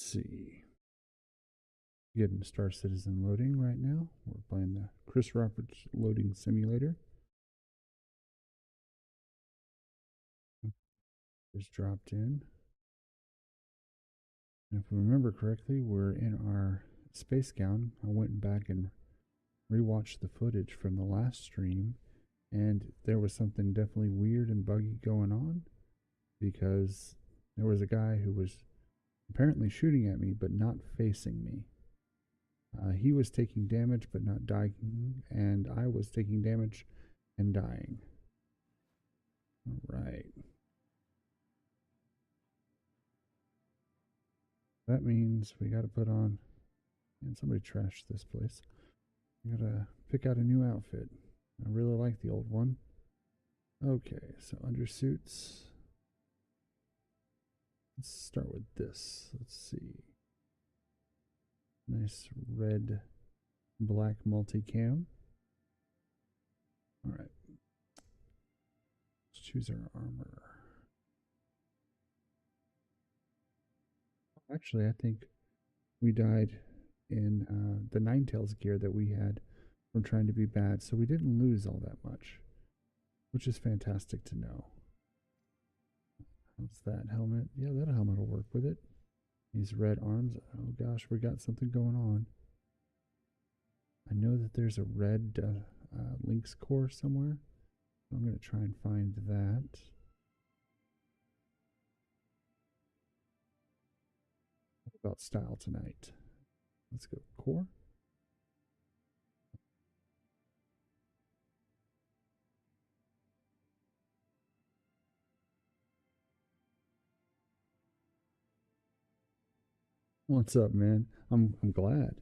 see. Getting Star Citizen loading right now. We're playing the Chris Roberts loading simulator. Just dropped in. And if we remember correctly, we're in our space gown. I went back and rewatched the footage from the last stream, and there was something definitely weird and buggy going on, because there was a guy who was apparently shooting at me but not facing me. He was taking damage but not dying, and I was taking damage and dying. All right. That means we got to put on, and somebody trashed this place. We got to pick out a new outfit. I really like the old one. Okay, so undersuits. Let's start with this. Let's see. Nice red, black multicam. All right. Let's choose our armor. Actually, I think we died in the Ninetales gear that we had from trying to be bad, so we didn't lose all that much, which is fantastic to know. How's that helmet? Yeah, that helmet will work with it. These red arms. Oh gosh, we got something going on. I know that there's a red Lynx core somewhere. I'm going to try and find that. What about style tonight? Let's go core. What's up, man? I'm glad.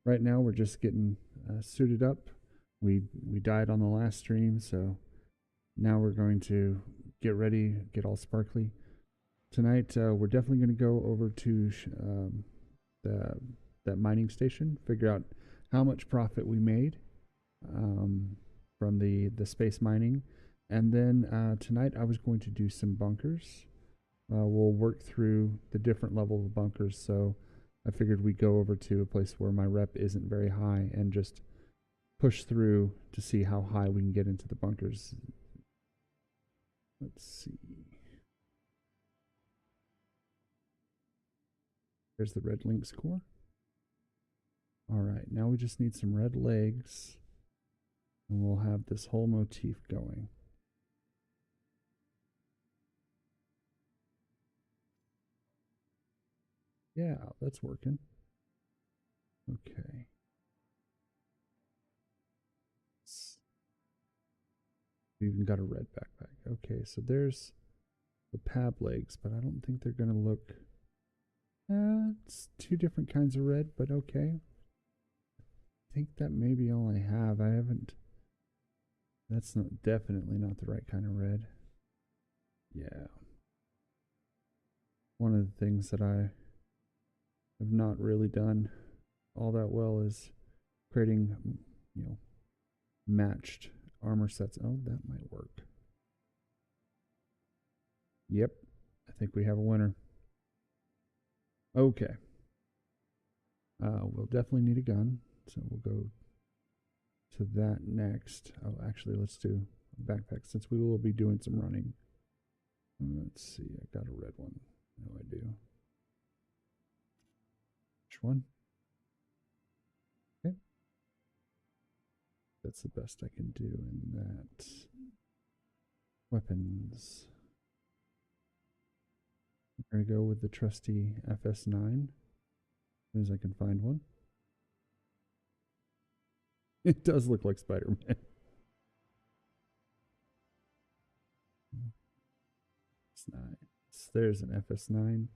Right now we're just getting suited up. We died on the last stream, so now we're going to get ready, get all sparkly. Tonight we're definitely going to go over to that mining station, figure out how much profit we made from the space mining, and then tonight I was going to do some bunkers. We'll work through the different level of bunkers, so I figured we'd go over to a place where my rep isn't very high and just push through to see how high we can get into the bunkers. Let's see. There's the red Lynx core. All right, now we just need some red legs, and we'll have this whole motif going. Yeah, that's working. Okay. We even got a red backpack. Okay, so there's the pab legs, but I don't think they're going to look... it's two different kinds of red, but okay. I think that may be all I have. I haven't... That's not definitely not the right kind of red. Yeah. One of the things that I have not really done all that well is creating, matched armor sets. Oh, that might work. Yep, I think we have a winner. Okay. We'll definitely need a gun, so we'll go to that next. Oh, actually, let's do a backpack since we will be doing some running. Let's see, I got a red one. No, I do. Which one? Okay. That's the best I can do in that. Weapons. We're going to go with the trusty FS9 as soon as I can find one. It does look like Spider-Man. There's an FS9.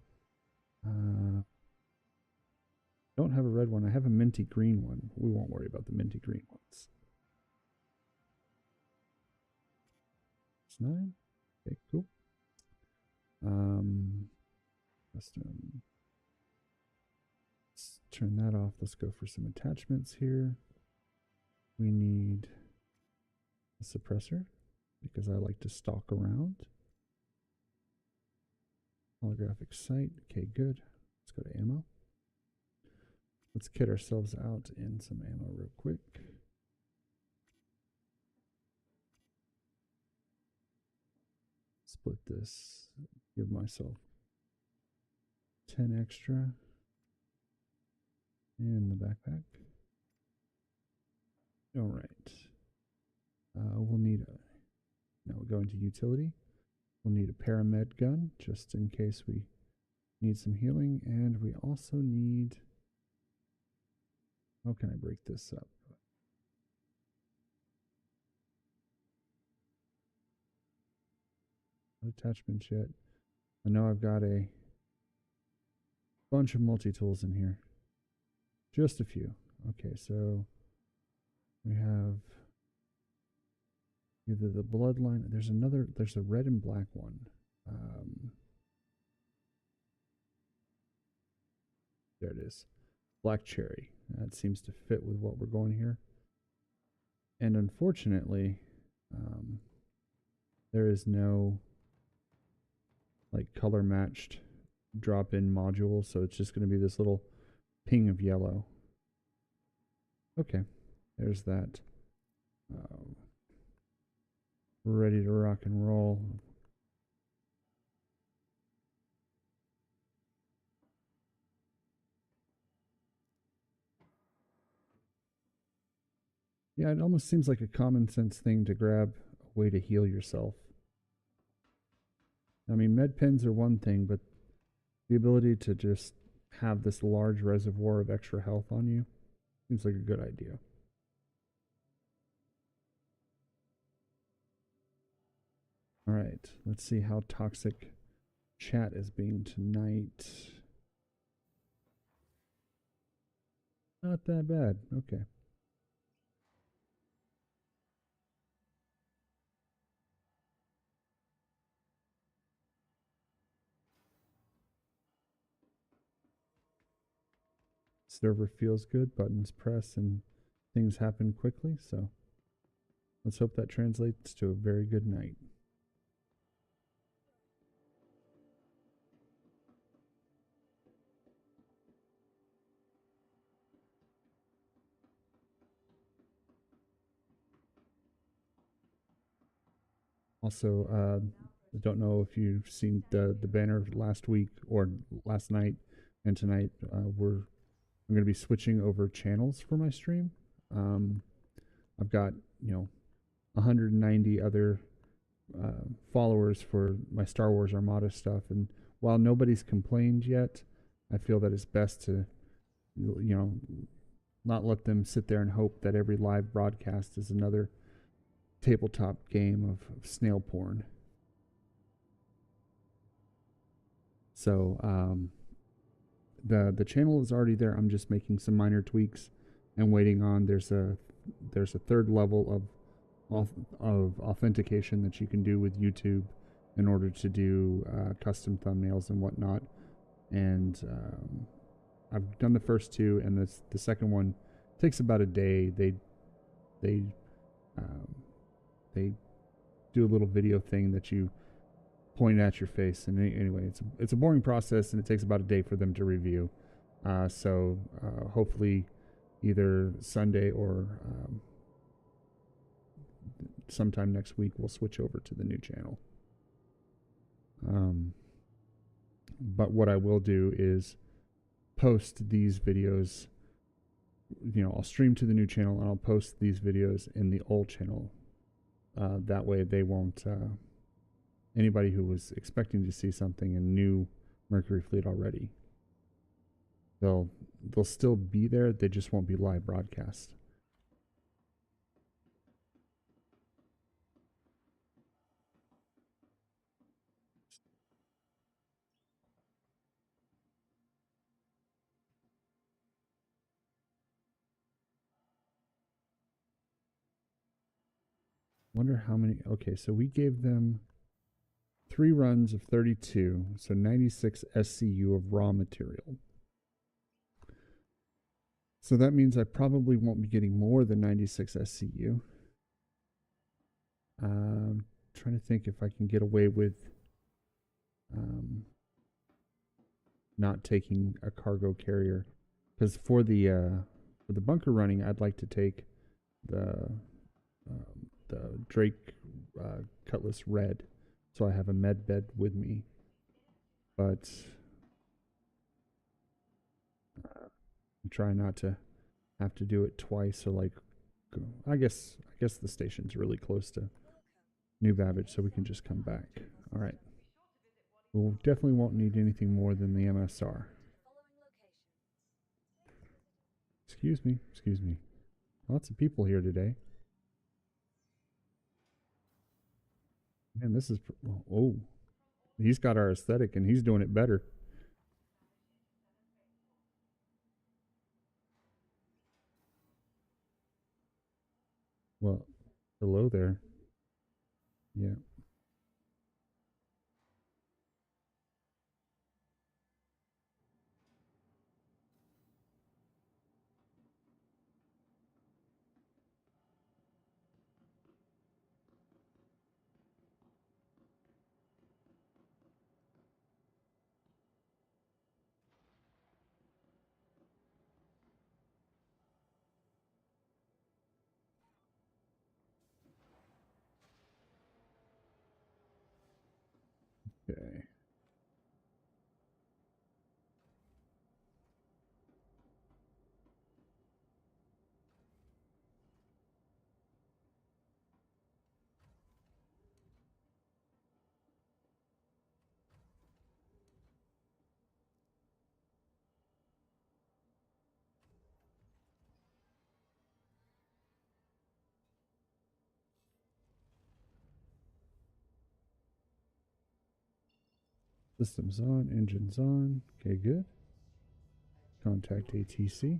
Don't have a red one. I have a minty green one. We won't worry about the minty green ones. S9. Okay, cool. Custom. Let's turn that off. Let's go for some attachments here. We need a suppressor because I like to stalk around. Holographic sight. Okay, good. Let's go to ammo. Let's kit ourselves out in some ammo real quick. Split this, give myself 10 extra in the backpack. All right. We'll need a, now we go into utility. We'll need a paramed gun just in case we need some healing, and we also need, how can I break this up? No attachments yet. I know I've got a bunch of multi-tools in here. Just a few. Okay, so we have either the bloodline, there's a red and black one. There it is. Black cherry. That seems to fit with what we're going here. And unfortunately, there is no like color matched drop-in module, so it's just going to be this little ping of yellow. Okay, there's that. We're ready to rock and roll. Yeah, it almost seems like a common sense thing to grab a way to heal yourself. I mean, med pens are one thing, but the ability to just have this large reservoir of extra health on you seems like a good idea. All right, let's see how toxic chat is being tonight. Not that bad. Okay. Server feels good, buttons press, and things happen quickly, so let's hope that translates to a very good night. Also, I don't know if you've seen the banner last week or last night and tonight. I'm going to be switching over channels for my stream. I've got 190 other followers for my Star Wars Armada stuff, and while nobody's complained yet, I feel that it's best to not let them sit there and hope that every live broadcast is another tabletop game of snail porn. So the channel is already there. I'm just making some minor tweaks and waiting on. There's a third level of authentication that you can do with YouTube in order to do custom thumbnails and whatnot. And I've done the first two, and the second one takes about a day. They do a little video thing that you point at your face, and anyway, it's a boring process, and it takes about a day for them to review. So hopefully either Sunday or sometime next week we'll switch over to the new channel. But what I will do is post these videos. I'll stream to the new channel and I'll post these videos in the old channel. That way they won't, anybody who was expecting to see something and knew Mercury Fleet already, they'll still be there. They just won't be live broadcast. Wonder how many. Okay, so we gave them 3 runs of 32, so 96 SCU of raw material. So that means I probably won't be getting more than 96 SCU. Trying to think if I can get away with not taking a cargo carrier Because for the bunker running, I'd like to take the Drake Cutlass Red, so I have a med bed with me. But I'm trying not to have to do it twice. So like, I guess the station's really close to New Babbage, so we can just come back. All right. We'll definitely won't need anything more than the MSR. Excuse me. Excuse me. Lots of people here today. Man, this is... Oh. He's got our aesthetic, and he's doing it better. Well, hello there. Yeah. Okay. Systems on, engines on. Okay, good. Contact ATC.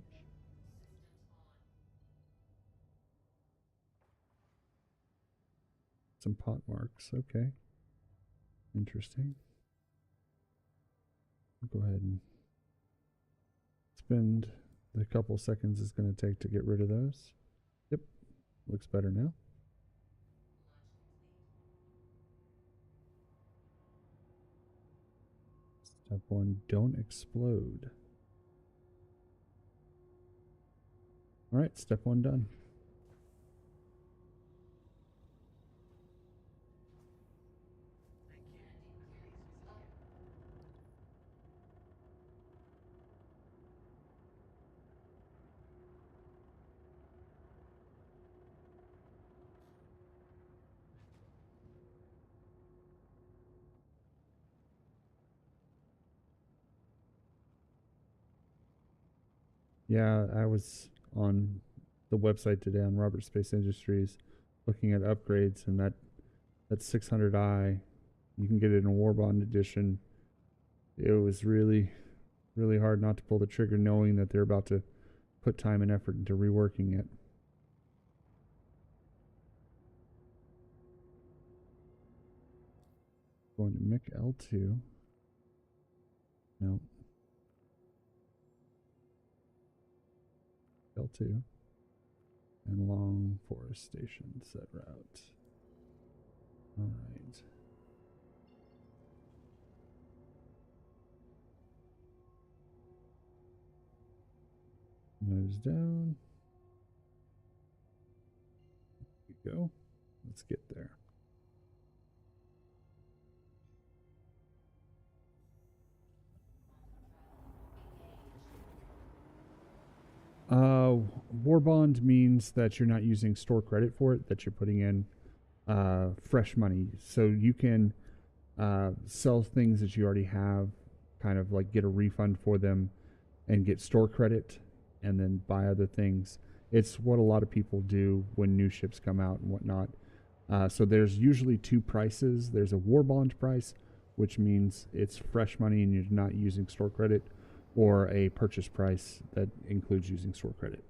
Some pot marks. Okay. Interesting. I'll go ahead and spend the couple seconds it's going to take to get rid of those. Yep. Looks better now. Step 1, don't explode. All right, step 1 done. Yeah, I was on the website today on Robert Space Industries looking at upgrades, and that 600i, you can get it in a Warbond edition. It was really, really hard not to pull the trigger knowing that they're about to put time and effort into reworking it. Going to MIC L2. No. L2. And Long Forest Station set route. All right. Nose down. Here we go. Let's get there. War bond means that you're not using store credit for it, that you're putting in fresh money. So you can sell things that you already have, kind of like get a refund for them and get store credit and then buy other things. It's what a lot of people do when new ships come out and whatnot. So there's usually two prices. There's a war bond price, which means it's fresh money and you're not using store credit, or a purchase price that includes using store credit.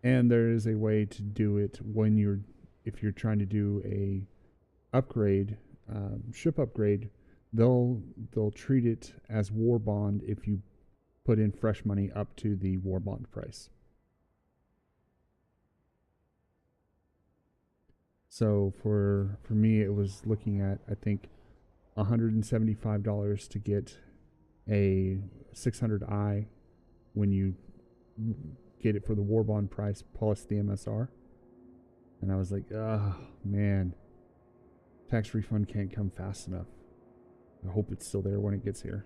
And there is a way to do it when if you're trying to do a upgrade, ship upgrade, they'll treat it as war bond if you put in fresh money up to the war bond price. So for me, it was looking at, I think, $175 to get a 600i when you get it for the war bond price plus the MSR. And I was like, oh man, tax refund can't come fast enough. I hope it's still there when it gets here.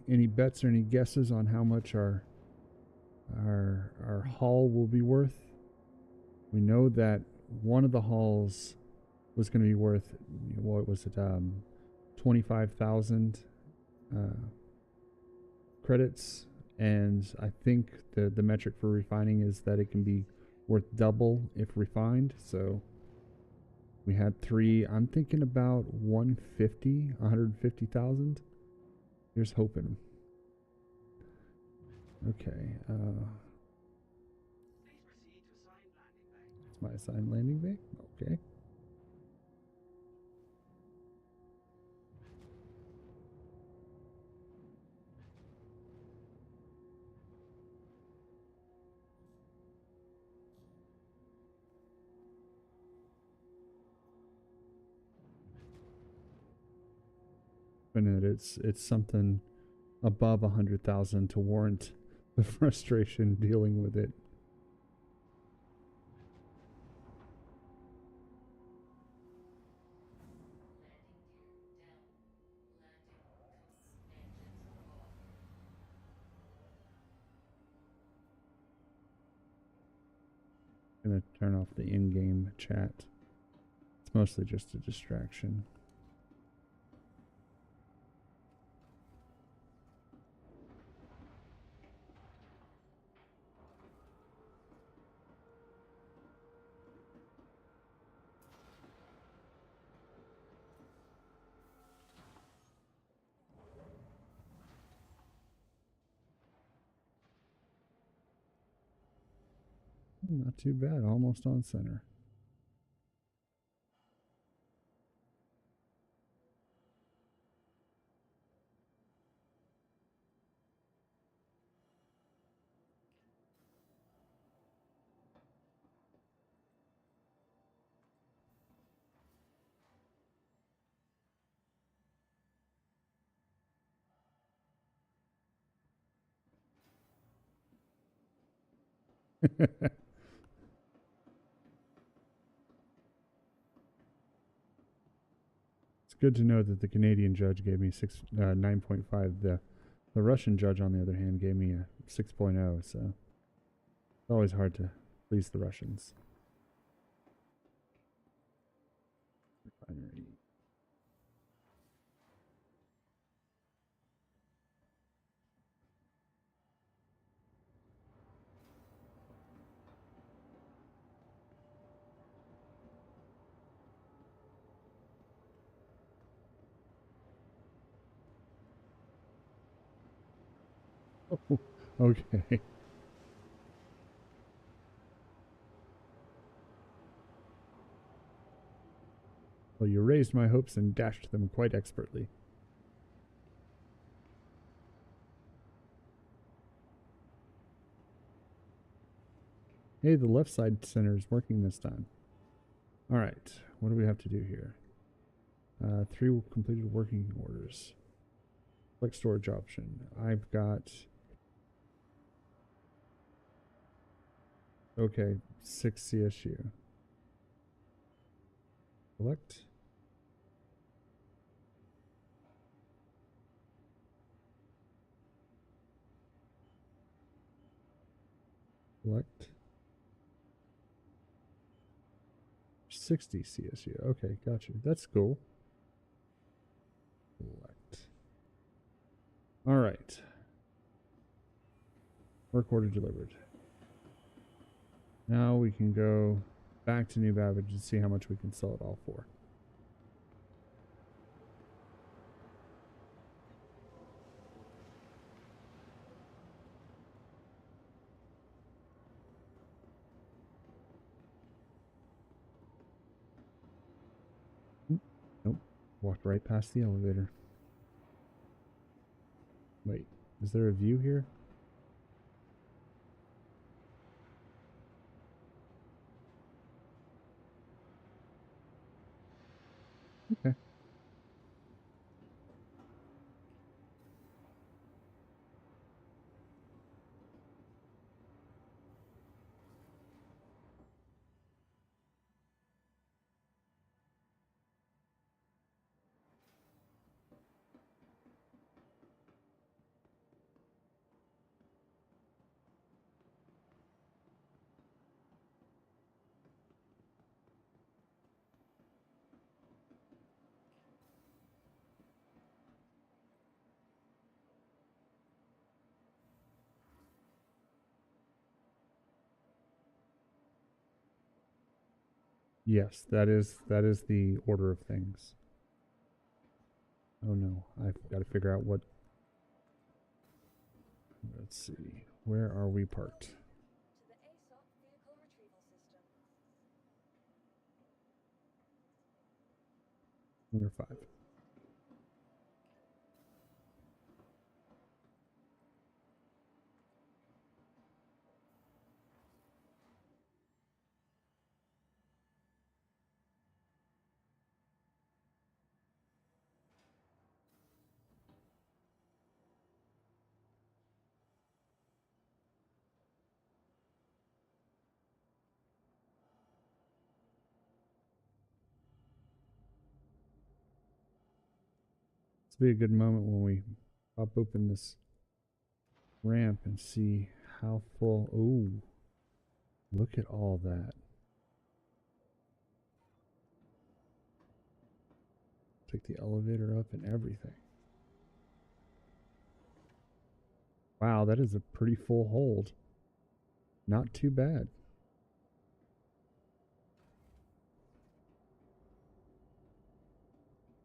Any bets or any guesses on how much our haul will be worth? We know that one of the hauls was going to be worth, what was it, 25,000 credits, and I think the metric for refining is that it can be worth double if refined. So we had 3. I'm thinking about 150,000. Here's hoping. Okay. It's my assigned landing bay. Okay. And it's something above 100,000 to warrant the frustration dealing with it. I'm gonna turn off the in-game chat. It's mostly just a distraction. Not too bad, almost on center. It's good to know that the Canadian judge gave me 9.5. The Russian judge, on the other hand, gave me a 6.0. So it's always hard to please the Russians. Refinery. Oh, okay. Well, you raised my hopes and dashed them quite expertly. Hey, the left side center is working this time. All right, what do we have to do here? 3 completed working orders. Select storage option. I've got... Okay, 6 CSU. Select. Select. 60 CSU. Okay, got you. That's cool. Select. All right. Work order delivered. Now we can go back to New Babbage and see how much we can sell it all for. Walked right past the elevator. Wait, is there a view here? Okay. Yes, that is the order of things. Oh no, I've got to figure out what. Let's see, where are we parked? To the ASOC vehicle retrieval system. Number 5. This will be a good moment when we pop open this ramp and see how full. Ooh, look at all that. Take the elevator up and everything. Wow, that is a pretty full hold. Not too bad.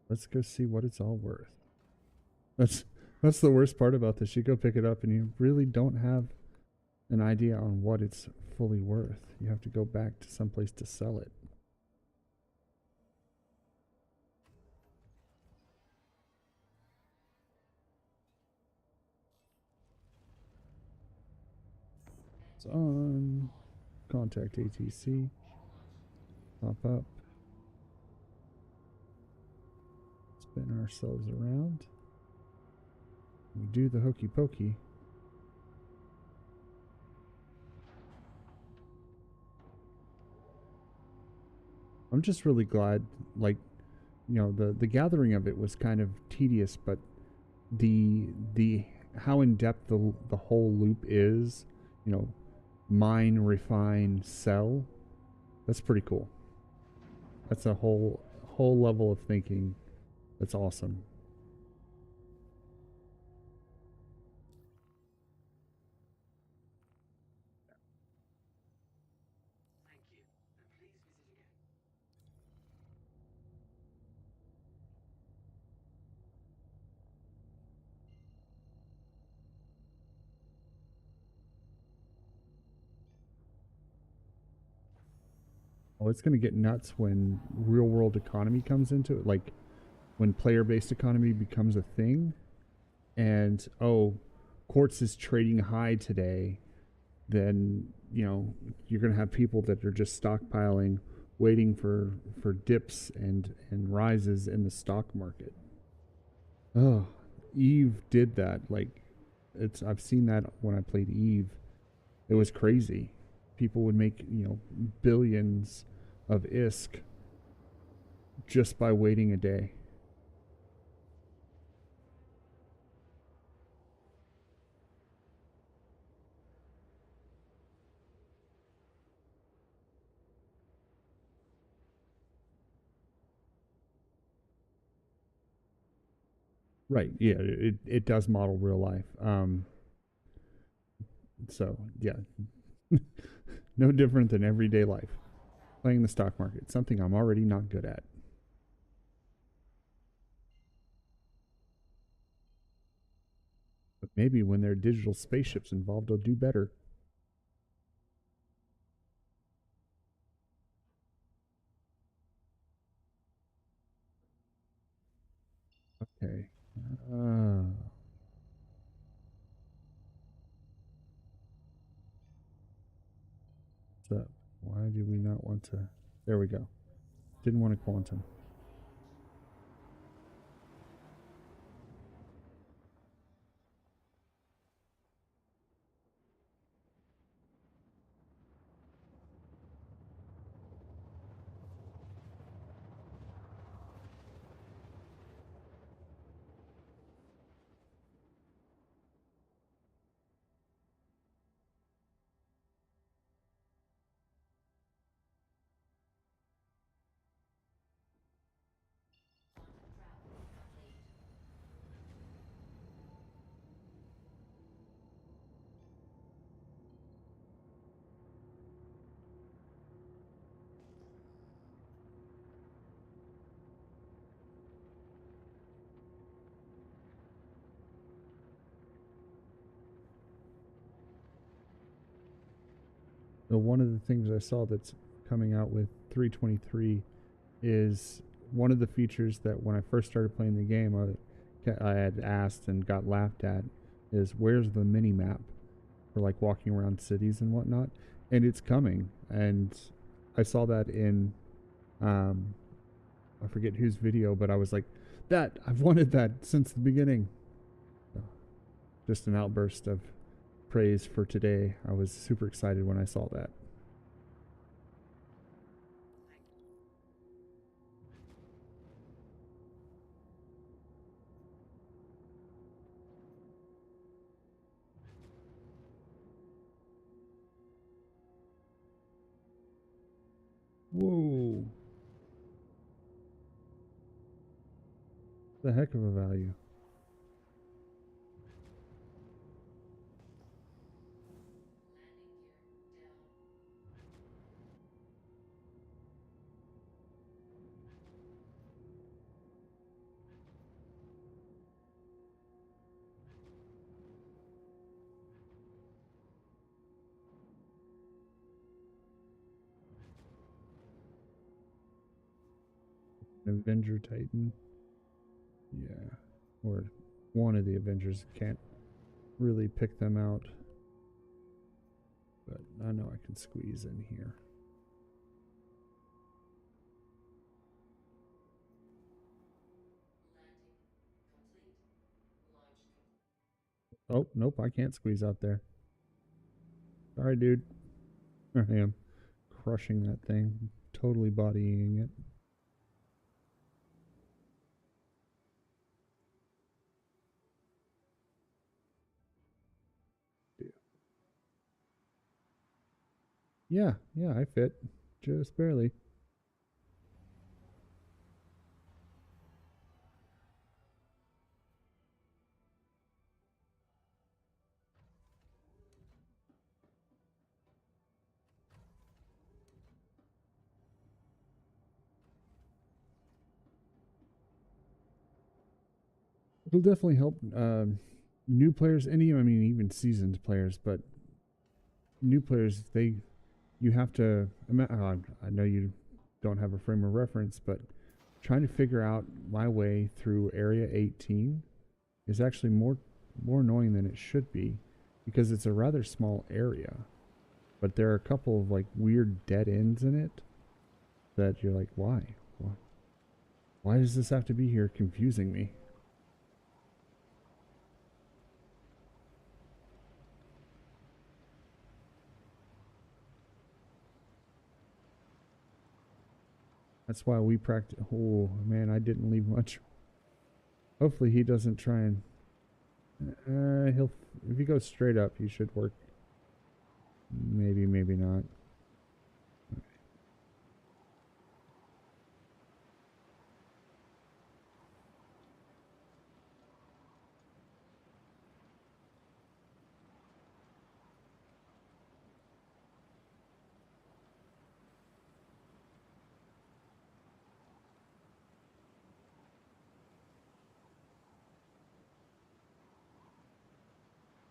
Let's go see what it's all worth. That's the worst part about this. You go pick it up and you really don't have an idea on what it's fully worth. You have to go back to someplace to sell it. It's on. Contact ATC. Pop up. Spin ourselves around. We do the hokey pokey. I'm just really glad, like, you know, the gathering of it was kind of tedious, but the how in depth the whole loop is, you know, mine, refine, sell. That's pretty cool. That's a whole level of thinking. That's awesome. Oh, it's going to get nuts when real world economy comes into it. Like when player based economy becomes a thing, and oh, Quartz is trading high today, then you know you're going to have people that are just stockpiling, waiting for dips and rises in the stock market. Oh, Eve did that. Like I've seen that when I played Eve. It was crazy. People would make, you know, billions of ISK just by waiting a day. Right. Yeah, it does model real life. So yeah, no different than everyday life. Playing the stock market, something I'm already not good at. But maybe when there are digital spaceships involved, I'll do better. up? Why do we not want to? There we go. Didn't want a quantum. So one of the things I saw that's coming out with 323 is one of the features that when I first started playing the game, I had asked and got laughed at is where's the mini map for like walking around cities and whatnot, and it's coming. And I saw that in I forget whose video, but I was like, that I've wanted that since the beginning. So, just an outburst of praise for today. I was super excited when I saw that. Whoa. The heck of a value. Avenger Titan. Yeah. Or one of the Avengers. Can't really pick them out. But I know I can squeeze in here. Oh, nope, I can't squeeze out there. Sorry, dude. There I am. Crushing that thing. Totally bodying it. Yeah, I fit. Just barely. It'll definitely help new players, I mean, even seasoned players, but new players, you have to, I know you don't have a frame of reference, but trying to figure out my way through Area 18 is actually more annoying than it should be, because it's a rather small area, but there are a couple of like weird dead ends in it that you're like, why? Why does this have to be here, confusing me? That's why we practice. Oh man, I didn't leave much. Hopefully he doesn't try and he'll, if he goes straight up, he should work. Maybe not.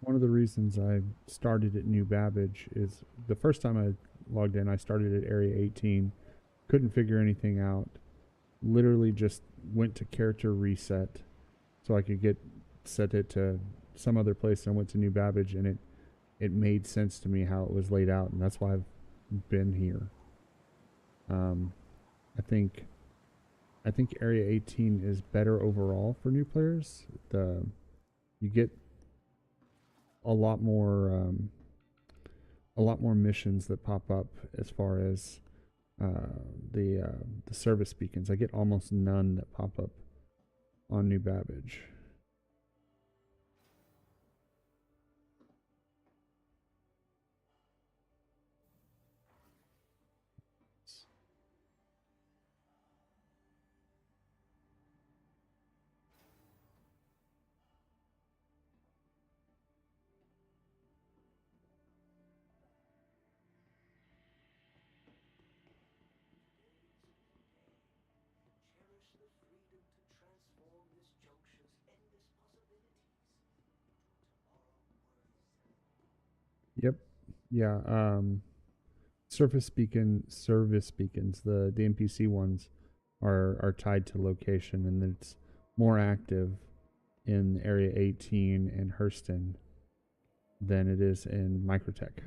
One of the reasons I started at New Babbage is the first time I logged in, I started at Area 18, couldn't figure anything out, literally just went to character reset so I could set it to some other place, and I went to New Babbage, and it made sense to me how it was laid out, and that's why I've been here. I think Area 18 is better overall for new players. You get a lot more missions that pop up as far as the service beacons. I get almost none that pop up on New Babbage. Yep. Yeah. Service beacons, the NPC ones are tied to location, and it's more active in Area 18 and Hurston than it is in Microtech,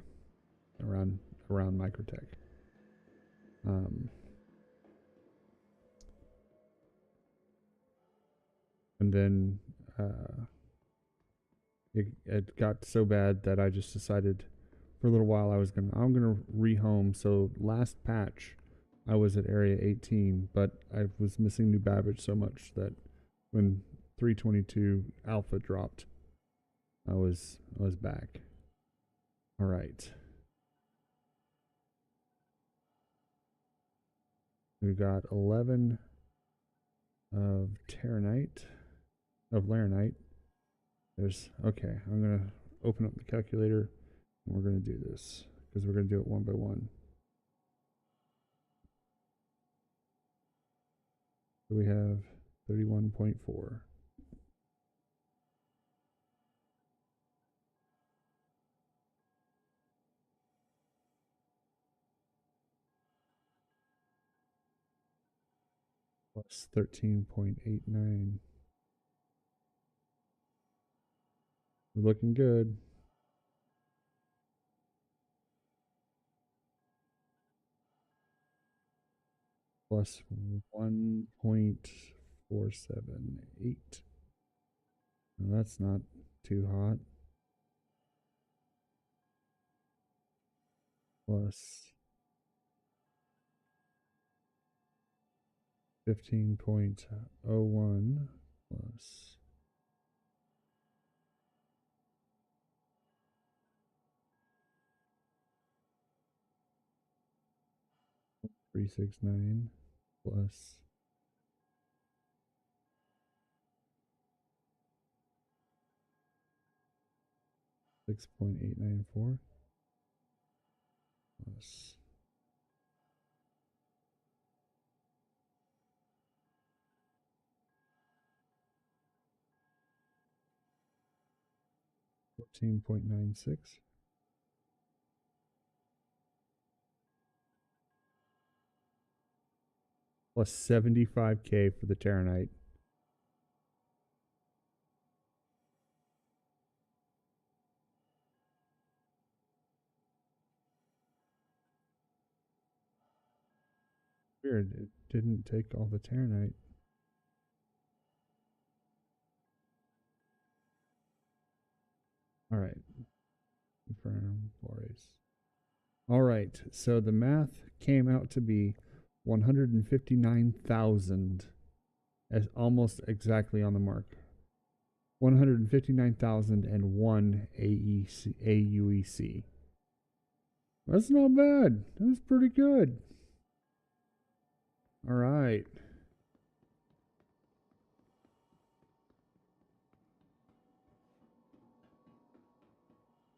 around Microtech. And then it got so bad that I just decided for a little while I'm gonna rehome. So last patch I was at Area 18, but I was missing New Babbage so much that when 322 Alpha dropped, I was back. All right. We've got 11 of Laranite. Okay, I'm going to open up the calculator and we're going to do this because we're going to do it one by one. So we have 31.4. Plus 13.89. We're looking good. Plus 1.478. Well, that's not too hot. Plus 15.01 plus 369 plus 6.894 plus 14.96 plus 75K for the Terranite. Weird, it didn't take all the Terranite. All right. Confirm Boris. All right, so the math came out to be 159,000, as almost exactly on the mark. 159,001 AUEC. That's not bad. That's pretty good. All right.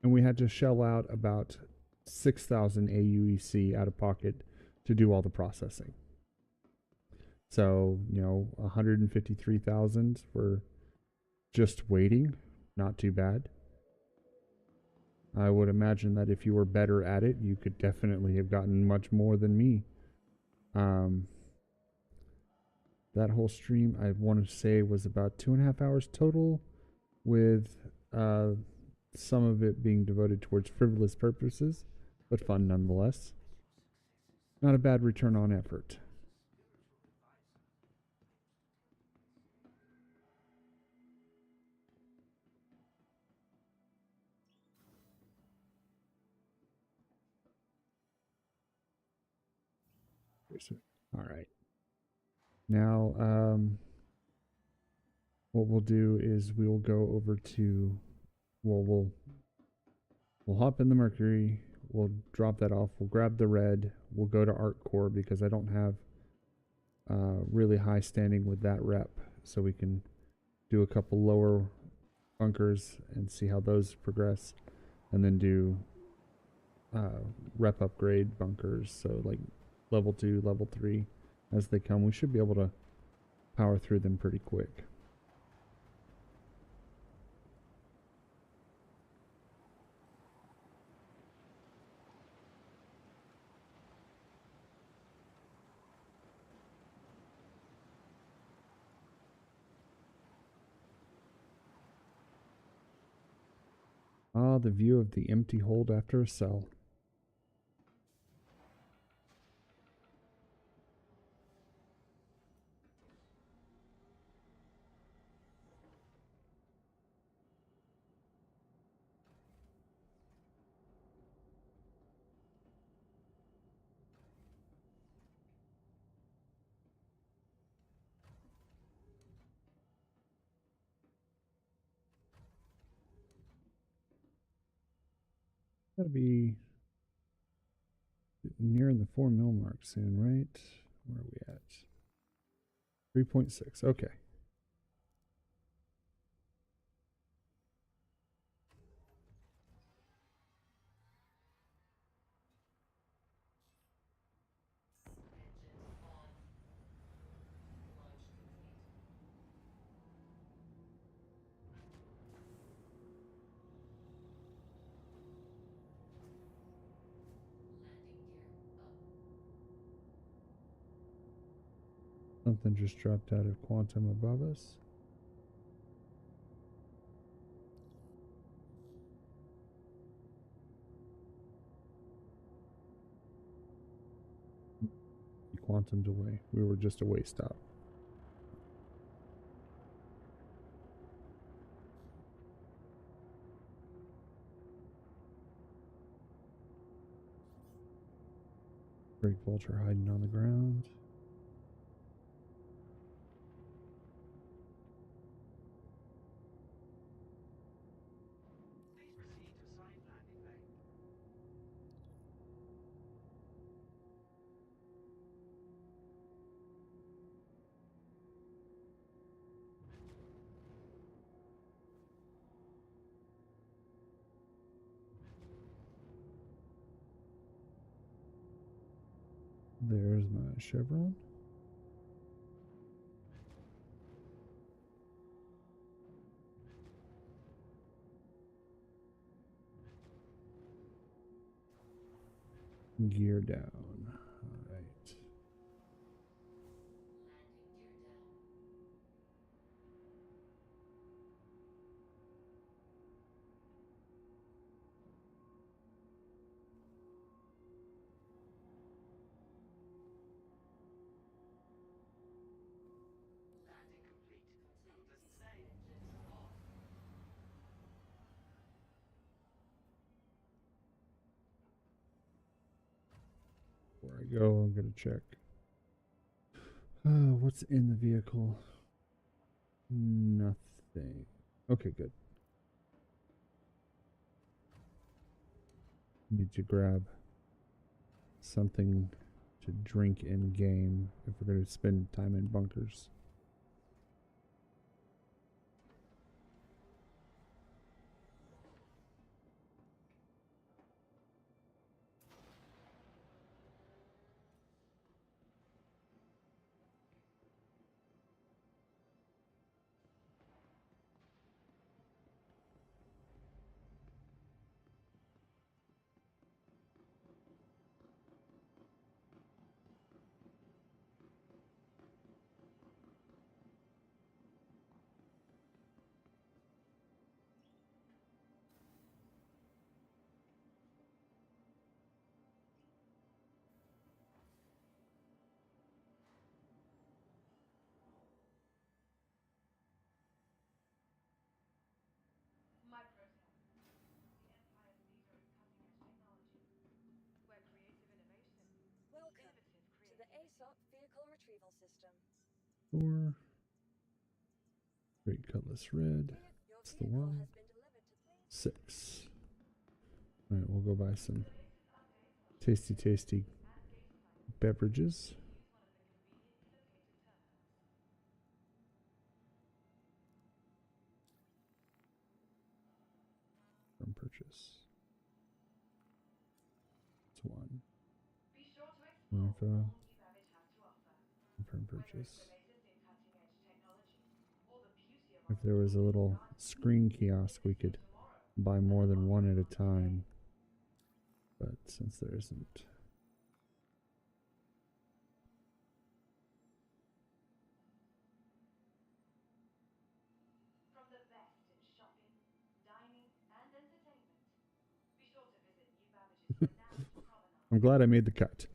And we had to shell out about 6,000 AUEC out of pocket to do all the processing. So, 153,000 for just waiting. Not too bad. I would imagine that if you were better at it, you could definitely have gotten much more than me. That whole stream, I want to say, was about 2.5 hours total, with some of it being devoted towards frivolous purposes, but fun nonetheless. Not a bad return on effort. All right. Now, what we'll do is we will go over to, well, we'll hop in the Mercury. We'll drop that off. We'll grab the red. We'll go to Art Core because I don't have really high standing with that rep, so we can do a couple lower bunkers and see how those progress, and then do rep upgrade bunkers, so like level 2, level 3 as they come. We should be able to power through them pretty quick. Ah, the view of the empty hold after a cell. Gotta be nearing the 4 mil mark soon, right? Where are we at? 3.6. Okay. Something just dropped out of quantum above us. He quantumed away. We were just a way stop. Great vulture hiding on the ground. There's my chevron. Gear down. All right. Before I go, I'm gonna check. What's in the vehicle? Nothing. Okay, good. Need to grab something to drink in game if we're going to spend time in bunkers. ASOC vehicle retrieval system. 4. Great Cutlass Red. Your That's the vehicle one. has been delivered to 6. Alright, we'll go buy some tasty beverages. From purchase. It's 1. Info. From purchase. If there was a little screen kiosk, we could buy more than one at a time. But since there isn't. From the best in shopping, dining, and entertainment, be sure to visit New Babbage's renowned promenade. I'm glad I made the cut.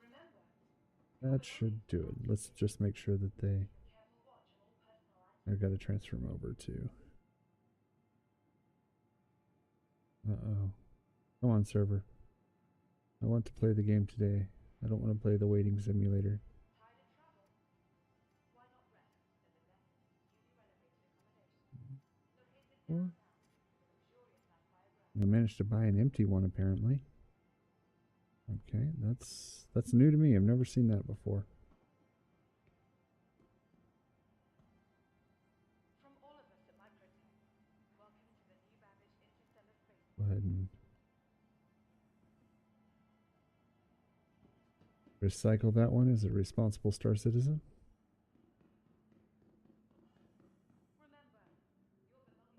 Remember, That should do it. Let's just make sure that they... careful watch on all personal items. I've got to transfer them over to... Uh-oh. Come on, server. I want to play the game today. I don't want to play the waiting simulator. Tired of travel? Why not rest at the best newly renovated accommodation? Located Or downtown, the luxurious Empire Grand. I managed to buy an empty one, apparently. Okay, that's new to me. I've never seen that before. From all of us at Microtech, welcome to the New Babbage Interstellar Space. Go ahead and recycle that one as a responsible Star Citizen. Remember, your belongings.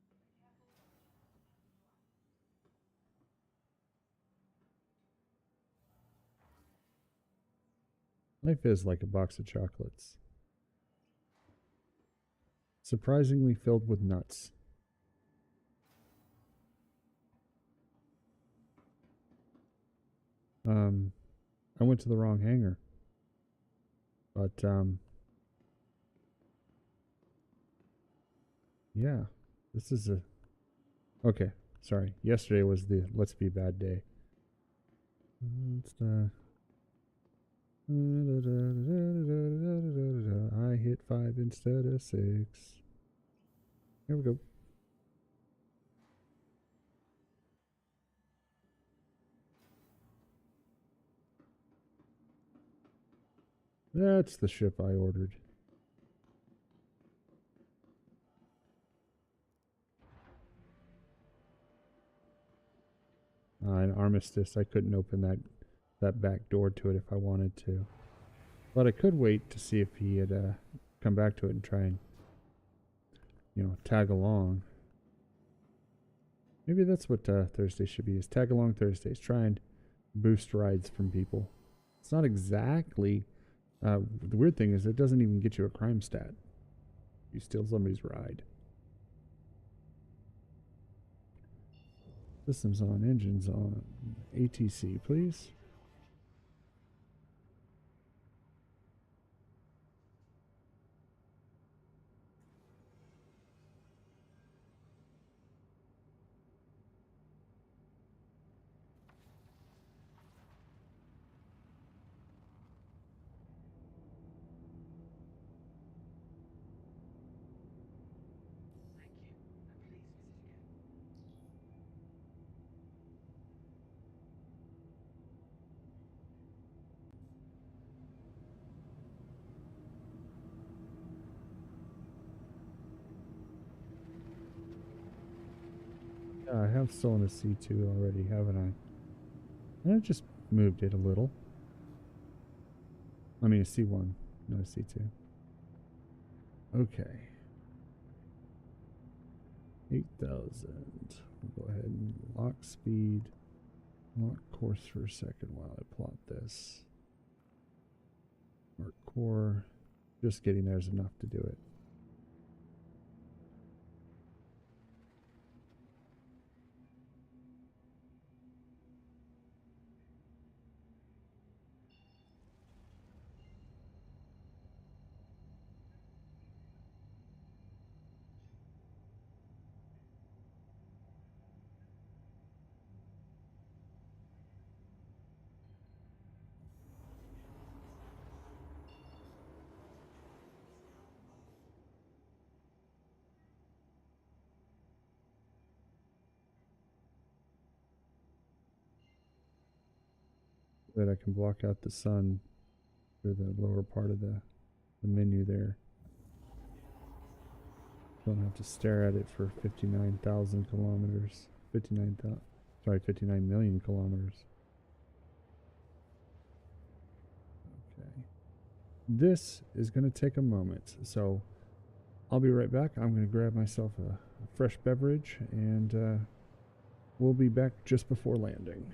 Careful watch on all personal items. Life is like a box of chocolates. Surprisingly filled with nuts. I went to the wrong hangar. But, yeah, this is a... Okay, sorry. Yesterday was the Let's Be Bad day. I hit 5 instead of 6. Here we go. That's the ship I ordered. An Armistice. I couldn't open that back door to it if I wanted to. But I could wait to see if he had come back to it and try and, you know, tag along. Maybe that's what Thursday should be, is tag along Thursdays. Try and boost rides from people. It's not exactly... the weird thing is it doesn't even get you a crime stat. You steal somebody's ride. Systems on, engines on. ATC, please. Yeah, I have stolen a C2 already, haven't I? And I just moved it a little. I mean a C1, not a C2. Okay. 8,000. We'll go ahead and lock speed. Lock course for a second while I plot this. Mark core. Just getting there is enough to do it. that I can block out the sun for the lower part of the menu there. Don't have to stare at it for 59,000 kilometers. 59 million kilometers. Okay. This is going to take a moment, so I'll be right back. I'm going to grab myself a fresh beverage, and we'll be back just before landing.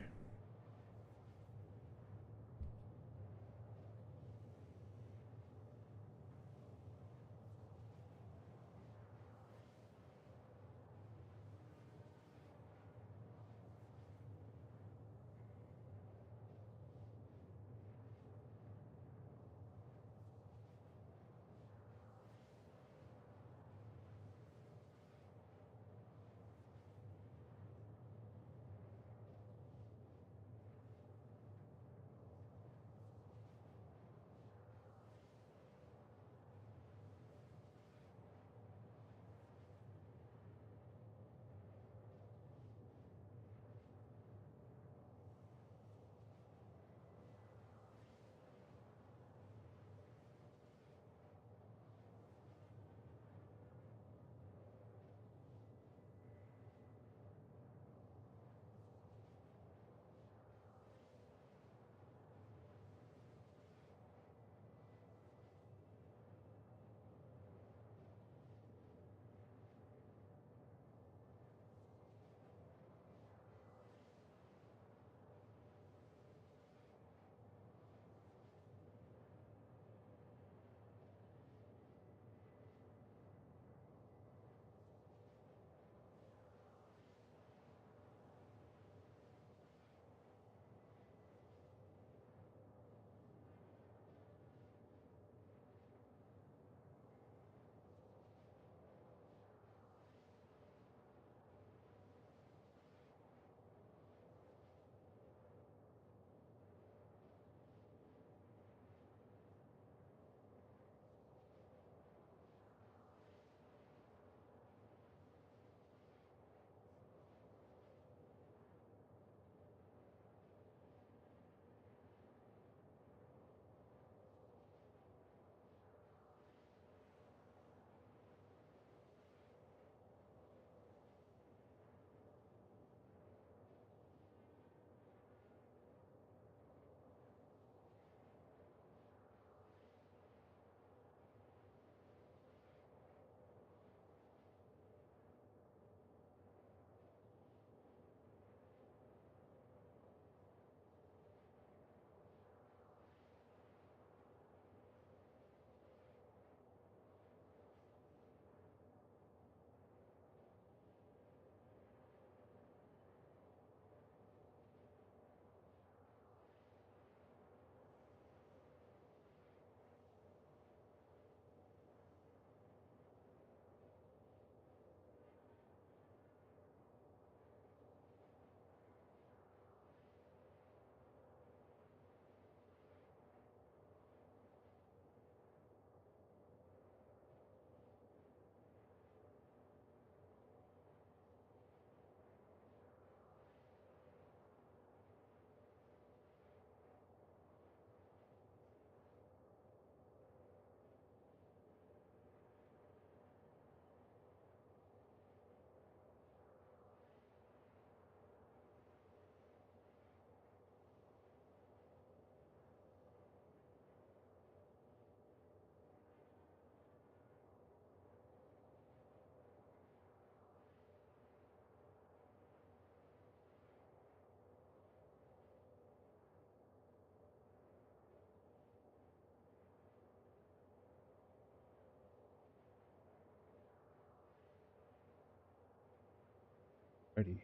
Ready.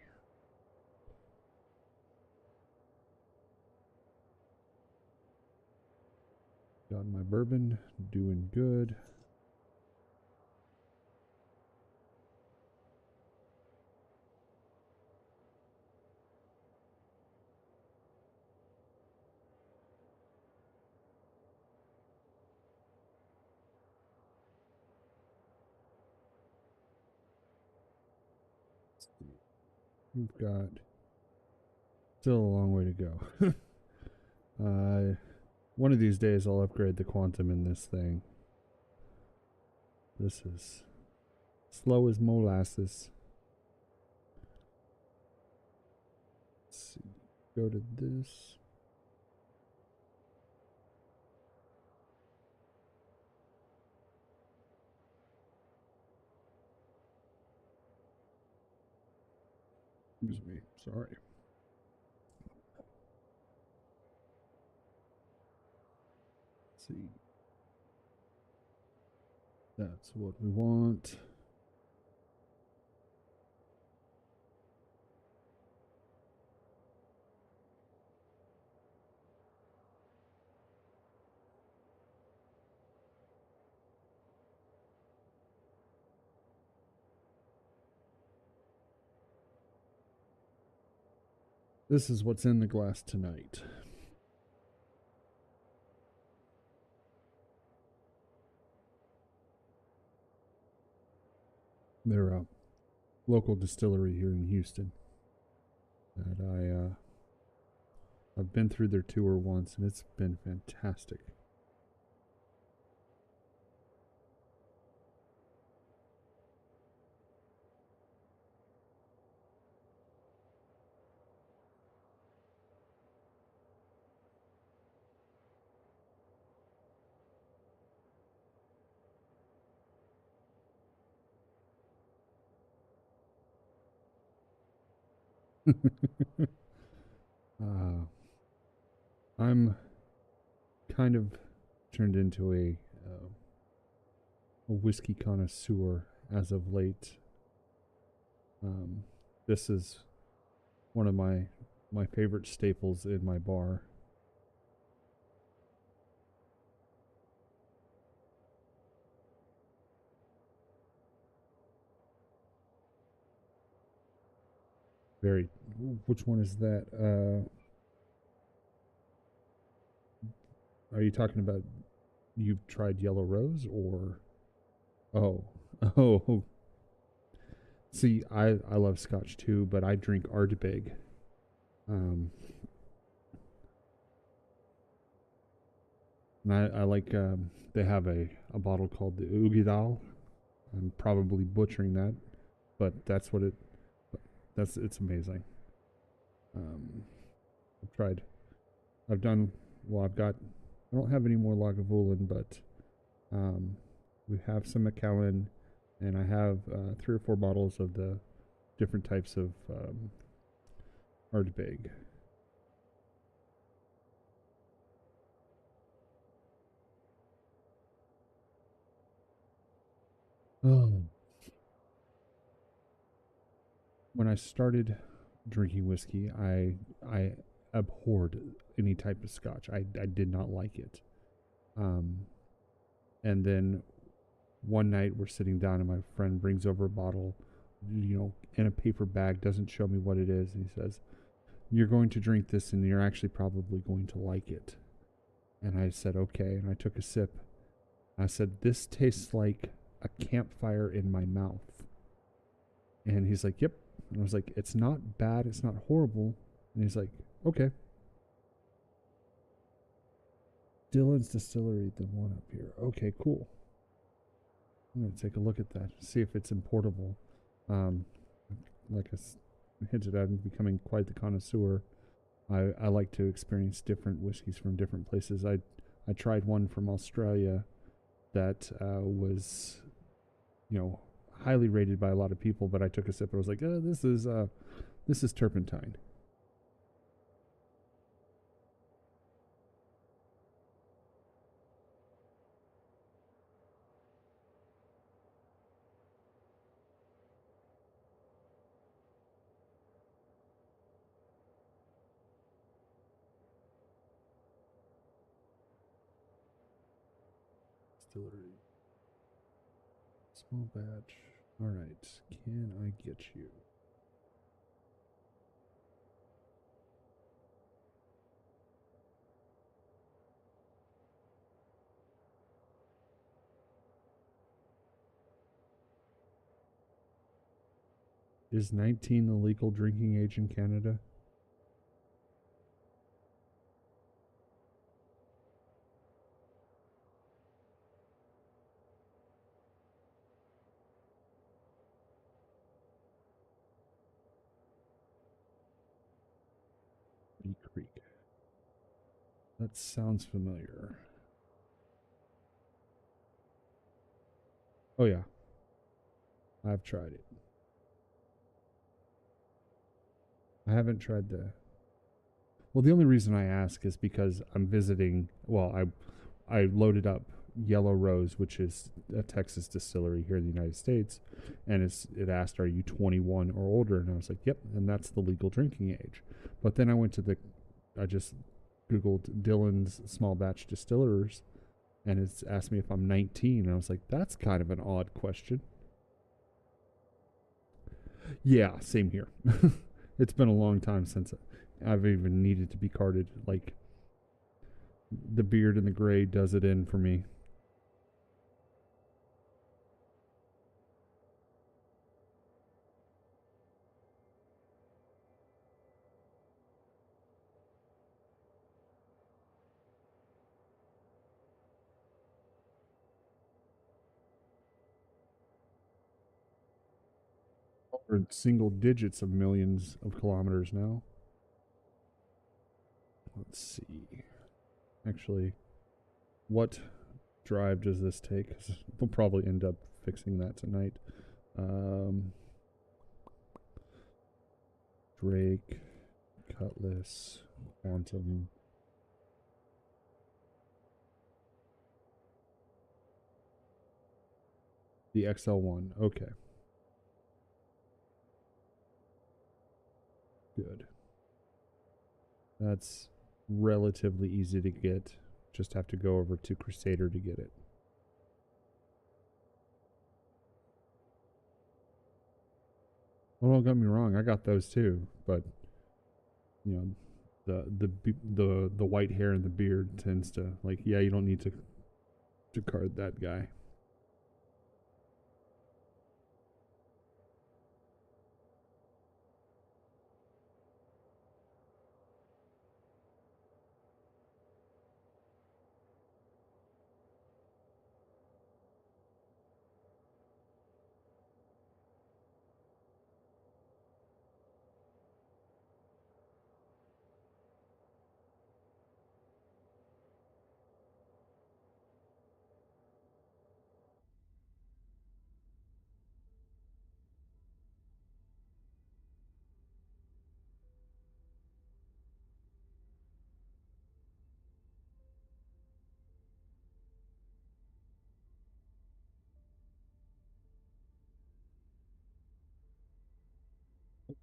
Got my bourbon, doing good. We've got still a long way to go. One of these days I'll upgrade the quantum in this thing. This is slow as molasses. Let's see. Go to this. Excuse me. Sorry. Let's see. That's what we want. This is what's in the glass tonight. They're a local distillery here in Houston that I've been through their tour once, and it's been fantastic. uh, I'm kind of turned into a whiskey connoisseur as of late. This is one of my favorite staples in my bar. Very. Which one is that? Are you talking about you've tried Yellow Rose or? Oh, oh. See, I love Scotch too, but I drink Ardbeg. And I like they have a bottle called the Ugidal. I'm probably butchering that, but that's what it's amazing. I've done, well, I don't have any more Lagavulin, but we have some Macallan, and I have 3 or 4 bottles of the different types of Ardbeg. Oh. When I started drinking whiskey, I abhorred any type of scotch. I did not like it. And then one night we're sitting down and my friend brings over a bottle, in a paper bag, doesn't show me what it is, and he says, "You're going to drink this and you're actually probably going to like it." And I said, "Okay," and I took a sip. I said, "This tastes like a campfire in my mouth." And he's like, "Yep." And I was like, "It's not bad, it's not horrible." And he's like, "Okay." Dylan's Distillery, the one up here. Okay, cool. I'm going to take a look at that, see if it's importable. Like I hinted at, I'm becoming quite the connoisseur. I like to experience different whiskeys from different places. I tried one from Australia that was, highly rated by a lot of people, but I took a sip and I was like, this is turpentine. Distillery. Small batch. All right. Can I get you? Is 19 the legal drinking age in Canada? That sounds familiar. Oh yeah, I've tried it. I haven't tried the. Well, the only reason I ask is because I'm visiting. Well, I loaded up Yellow Rose, which is a Texas distillery here in the United States, and it asked, "Are you 21 or older?" And I was like, "Yep," and that's the legal drinking age. But then I just Googled Dillon's small batch distillers, and it's asked me if I'm 19, and I was like, "That's kind of an odd question." Yeah, same here. It's been a long time since I've even needed to be carded. Like, the beard and the gray does it in for me. Or single digits of millions of kilometers now. Let's see. Actually, what drive does this take? 'Cause we'll probably end up fixing that tonight. Drake, Cutlass, Quantum. The XL1. Okay. Good. That's relatively easy to get. Just have to go over to Crusader to get it. Well, don't get me wrong, I got those too, but you know, the white hair and the beard tends to, like, yeah, you don't need to card that guy.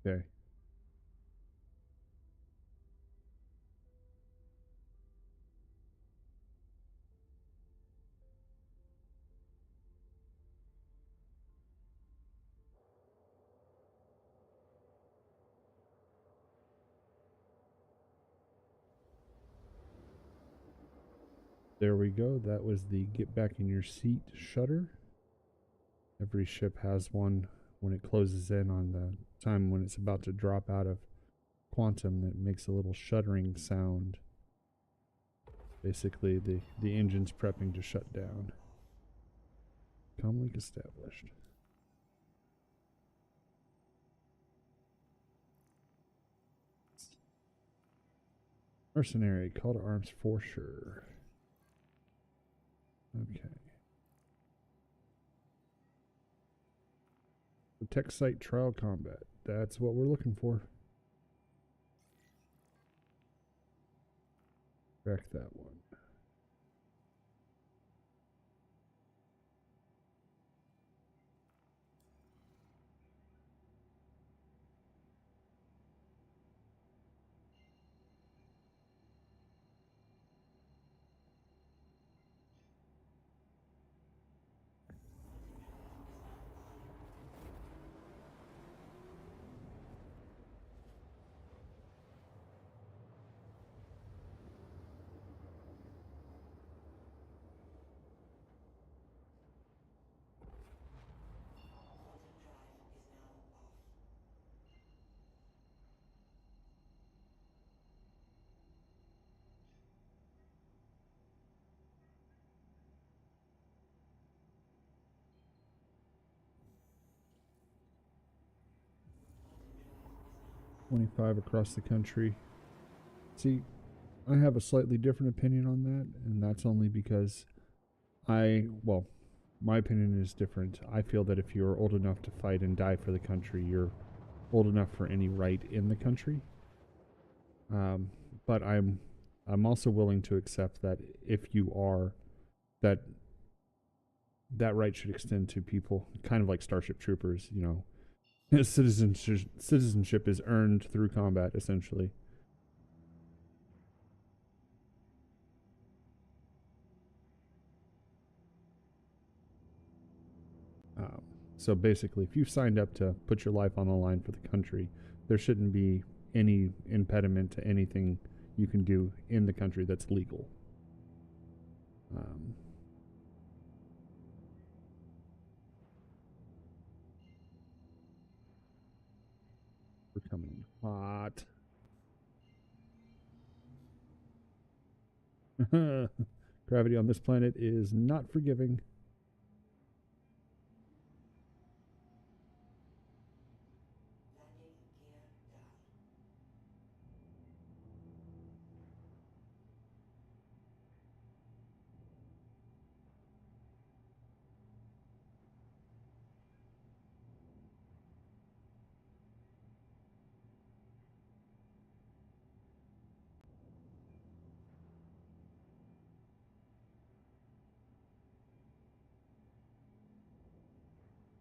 Okay. There we go. That was the get back in your seat shutter. Every ship has one when it closes in on the time when it's about to drop out of quantum that makes a little shuddering sound. Basically, the engine's prepping to shut down. Comlink established. Mercenary, call to arms for sure. Okay. Protect site trial combat. That's what we're looking for. Crack that one. $25 across the country. See, I have a slightly different opinion on that, and that's only because well, my opinion is different. I feel that if you're old enough to fight and die for the country, you're old enough for any right in the country. But I'm also willing to accept that if you are, that right should extend to people, kind of like Starship Troopers. You know, citizenship is earned through combat, essentially. So basically, if you've signed up to put your life on the line for the country, there shouldn't be any impediment to anything you can do in the country that's legal. We're coming in hot. Gravity on this planet is not forgiving.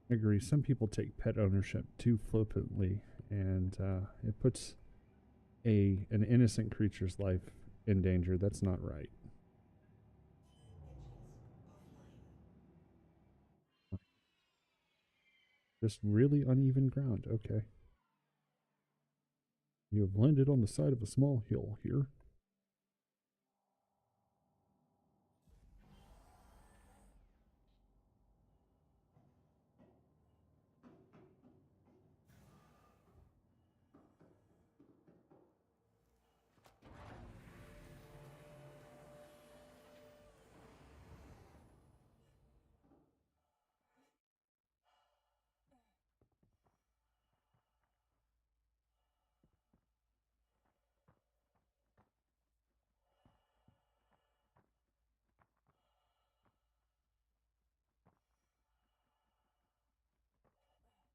I agree. Some people take pet ownership too flippantly, and it puts an innocent creature's life in danger. That's not right. Just really uneven ground. Okay. You have landed on the side of a small hill here.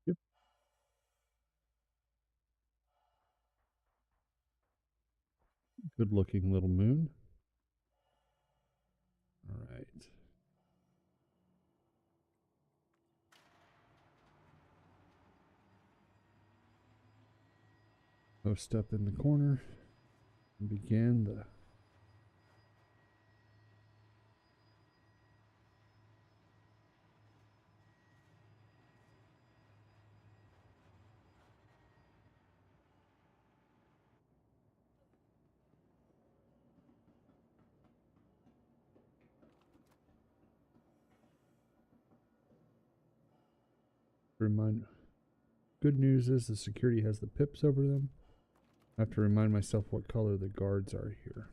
Yep. Good looking little moon. All right. Post up in the corner and begin the remind. Good news is the security has the pips over them. I have to remind myself what color the guards are here.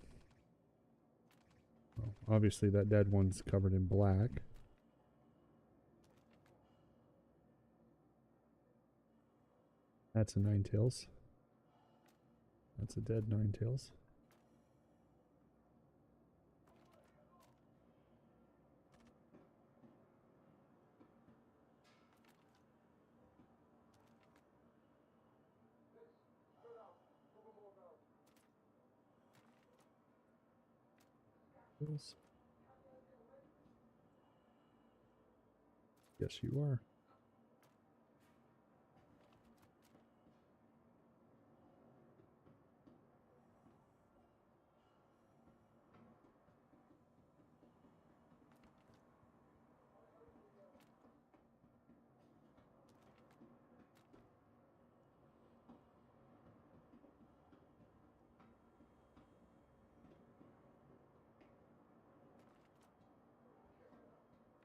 Well, obviously that dead one's covered in black. That's a Ninetales. That's a dead Ninetales. Yes, you are.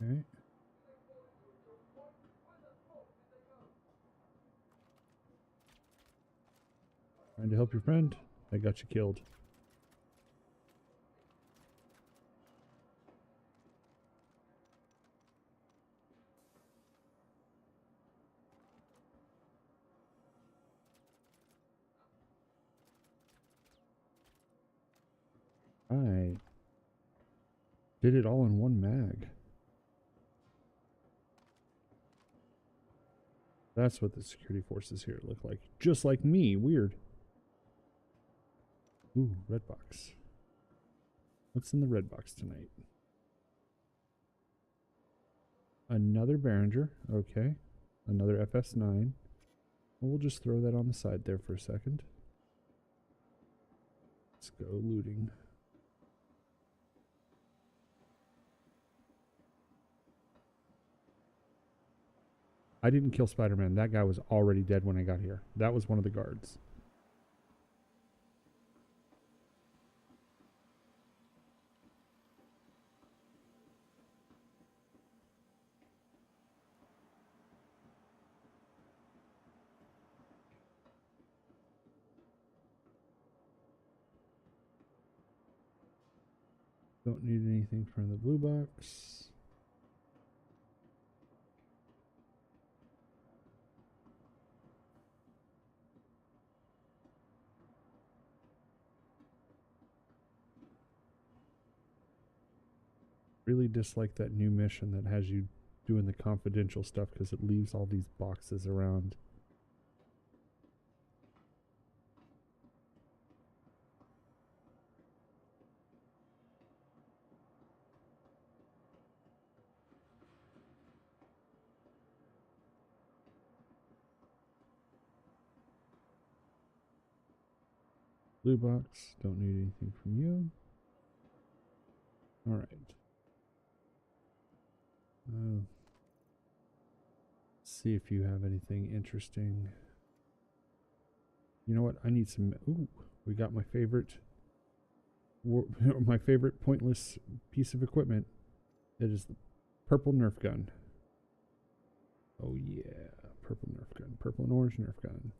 Okay. Trying to help your friend. I got you killed. I did it all in one mag. That's what the security forces here look like. Just like me. Weird. Ooh, red box. What's in the red box tonight? Another Behringer. Okay. Another FS9. We'll just throw that on the side there for a second. Let's go looting. I didn't kill Spider-Man. That guy was already dead when I got here. That was one of the guards. Don't need anything from the blue box. Really dislike that new mission that has you doing the confidential stuff because it leaves all these boxes around. Blue box, don't need anything from you. All right. See if you have anything interesting. You know what? I need some. Ooh, we got my favorite. My favorite pointless piece of equipment. It is the purple Nerf gun. Oh yeah, purple Nerf gun, purple and orange Nerf gun.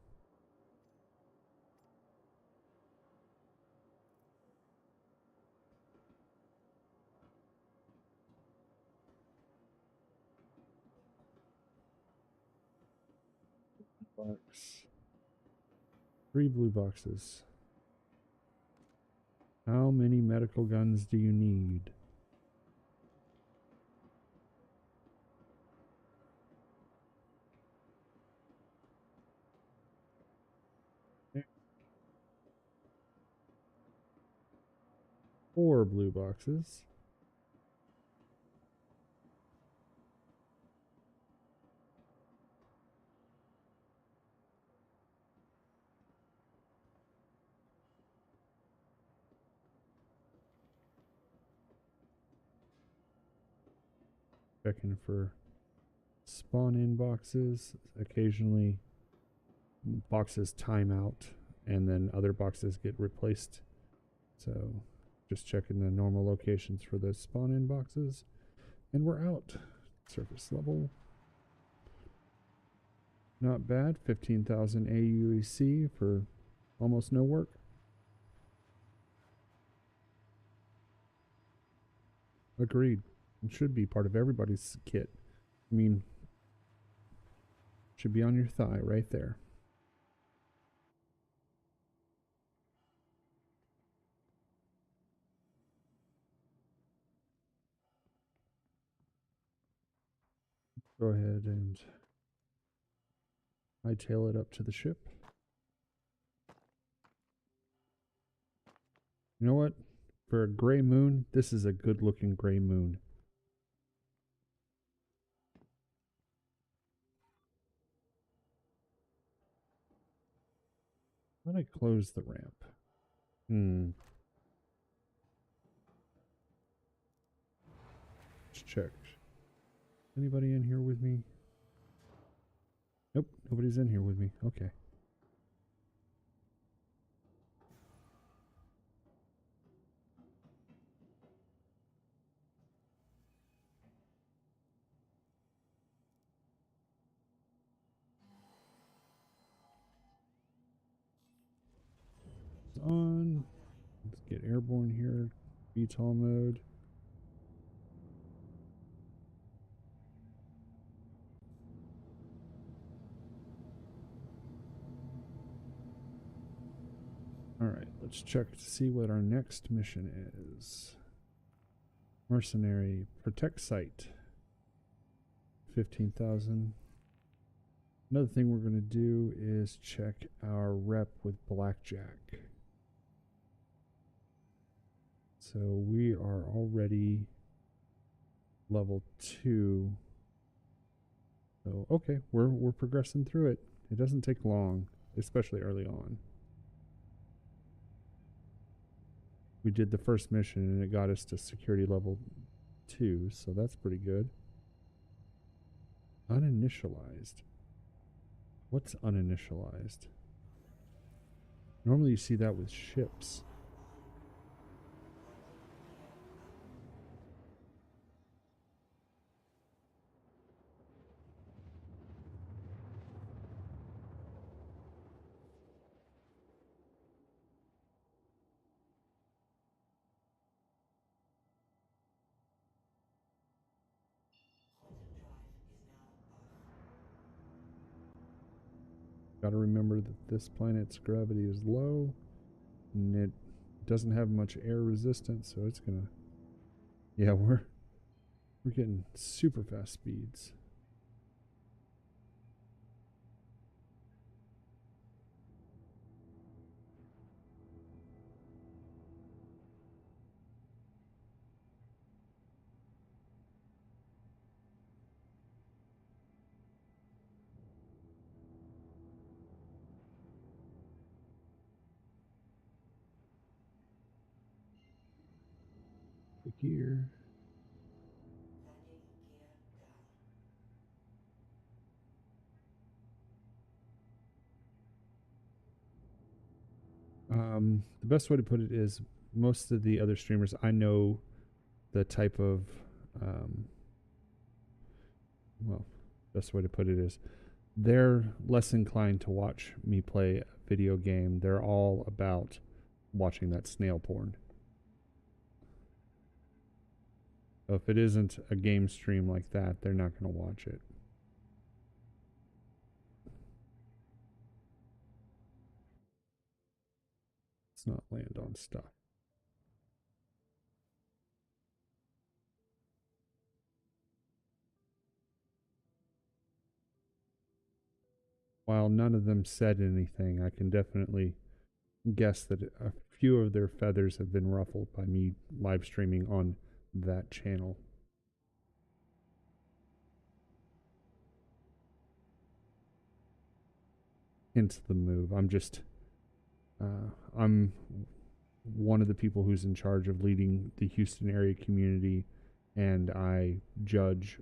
Box. 3 blue boxes. How many medical guns do you need? Okay. 4 blue boxes. Checking for spawn in boxes. Occasionally boxes time out and then other boxes get replaced. So just checking the normal locations for those spawn in boxes. And we're out. Surface level. Not bad. 15,000 AUEC for almost no work. Agreed. It should be part of everybody's kit. I mean, should be on your thigh right there. Go ahead and hightail it up to the ship. You know what? For a gray moon, this is a good looking gray moon. How do I close the ramp? Let's check. Anybody in here with me? Nope, nobody's in here with me. Okay. It's on. Let's get airborne here. VTOL mode. Alright, let's Let's check to see what our next mission is. Mercenary, protect site. 15,000. Another thing we're going to do is check our rep with Blackjack. So we are already level 2. So okay, we're progressing through it. It doesn't take long, especially early on. We did the first mission and it got us to security level 2, so that's pretty good. Uninitialized. What's uninitialized? Normally you see that with ships. Got to remember that this planet's gravity is low and it doesn't have much air resistance, so it's gonna, yeah, we're getting super fast speeds. The gear. The best way to put it is most of the other streamers, I know the type of, well, best way to put it is they're less inclined to watch me play a video game. They're all about watching that snail porn. So if it isn't a game stream like that, they're not going to watch it. Let's not land on stuff. While none of them said anything, I can definitely guess that a few of their feathers have been ruffled by me live streaming on that channel. Hence the move. I'm one of the people who's in charge of leading the Houston area community, and I judge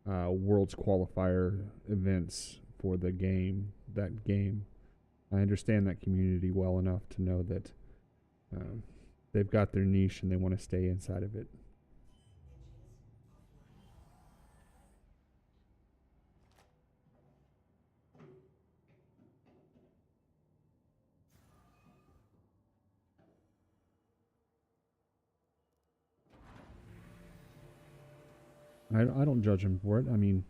Worlds qualifier events for that game. I understand that community well enough to know that they've got their niche and they want to stay inside of it. I don't judge them for it. I mean,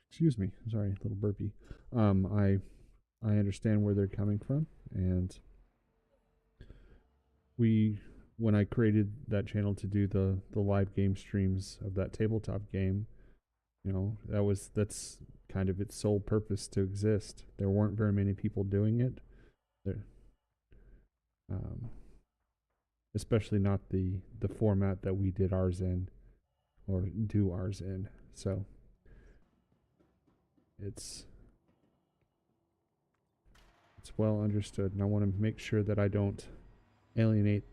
excuse me, sorry, a little burpy. I understand where they're coming from, and when I created that channel to do the live game streams of that tabletop game, you know, that's kind of its sole purpose to exist. There weren't very many people doing it. Especially not the format that we did ours in, or do ours in. So it's well understood, and I want to make sure that I don't alienate,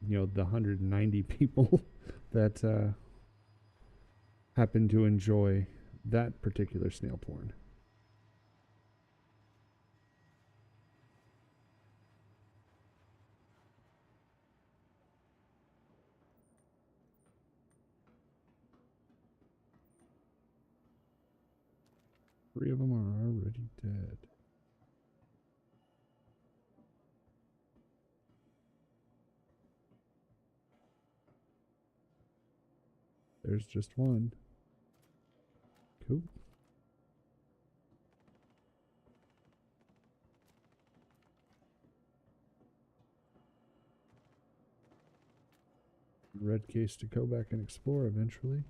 you know, the 190 people that happen to enjoy that particular snail porn. Three of them are already dead. There's just one. Cool. red case to go back and explore eventually.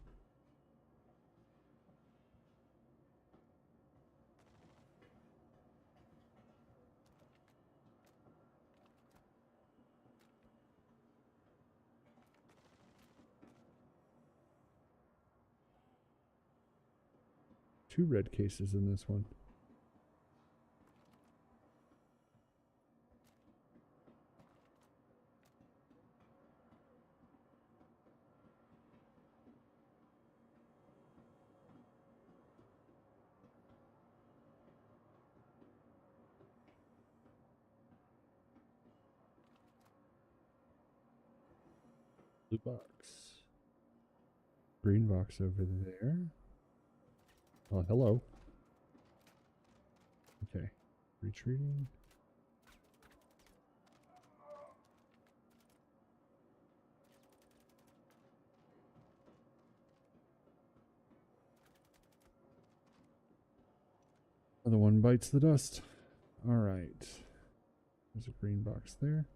Two red cases in this one. Blue box. Green box over there. Oh, hello. Okay. Retreating. Another one bites the dust. All right. There's a green box there.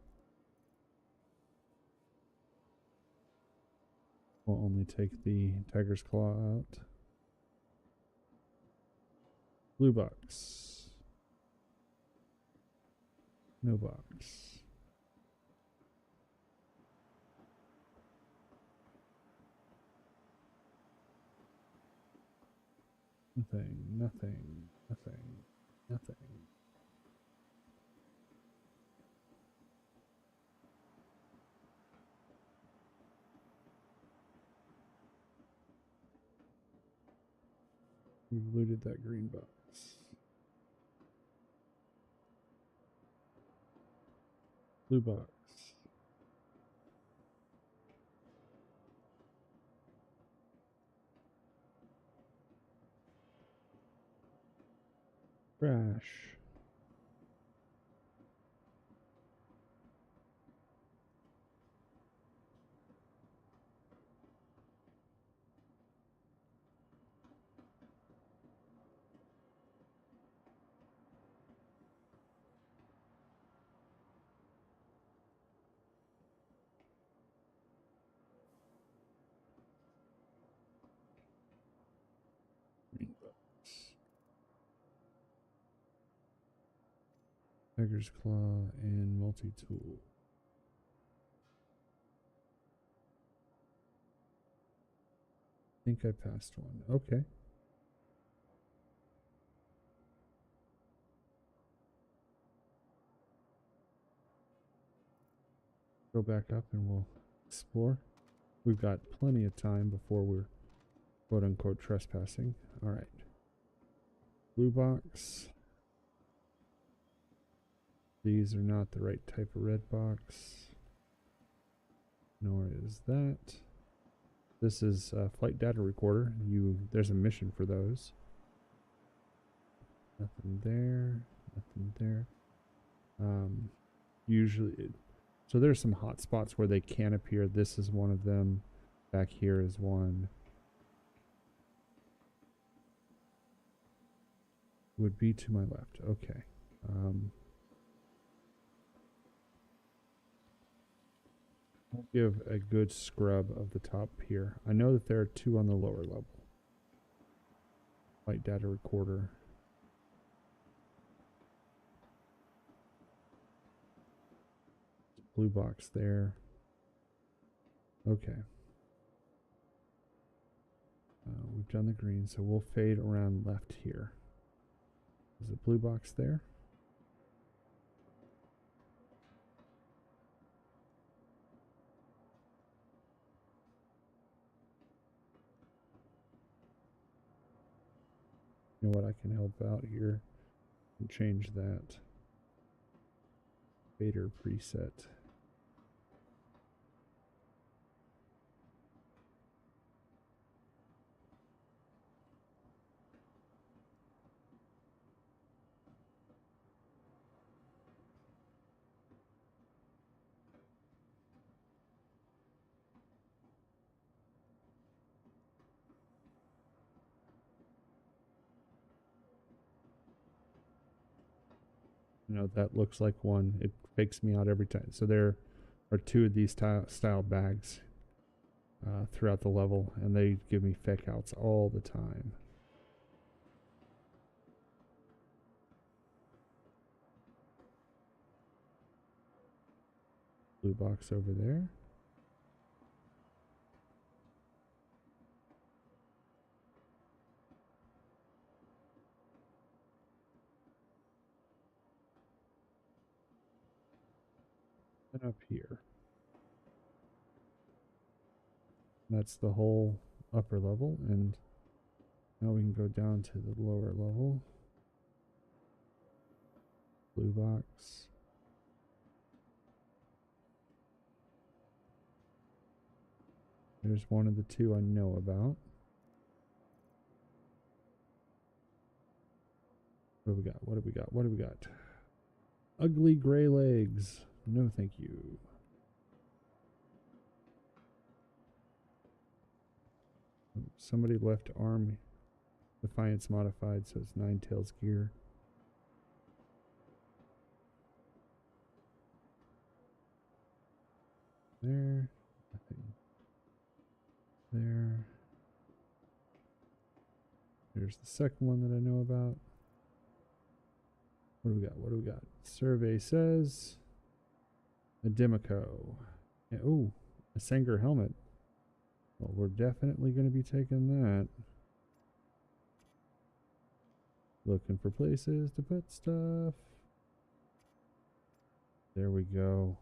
We'll only take the tiger's claw out. Blue box. No box. Nothing, nothing, nothing, nothing. We've looted that green box. Blue box. Crash. Green box. Tiger's claw and multi-tool. I think I passed one. Okay. Go back up and we'll explore. We've got plenty of time before we're quote unquote trespassing. All right. Blue box. These are not the right type of red box. Nor is that. This is a flight data recorder. There's a mission for those. Nothing there. Nothing there. Usually, so there's some hot spots where they can appear. This is one of them. Back here is one. Would be to my left. Okay. I'll give a good scrub of the top here. I know that there are two on the lower level. Flight data recorder. Blue box there. Okay. We've done the green, so we'll fade around left here. Is a blue box there? You know what? I can help out here and change that fader preset. You know, that looks like one. It fakes me out every time. So there are two of these style bags throughout the level, and they give me fake outs all the time. Blue box over there. And up here. That's the whole upper level, and now we can go down to the lower level. Blue box. There's one of the two I know about. What do we got? What do we got? What do we got? Ugly gray legs. No, thank you. Somebody left arm Defiance modified, so it's Nine Tails gear. There. Nothing. There. There's the second one that I know about. What do we got? What do we got? Survey says a Demico. Oh, a Sanger helmet. Well, we're definitely going to be taking that. Looking for places to put stuff. There we go.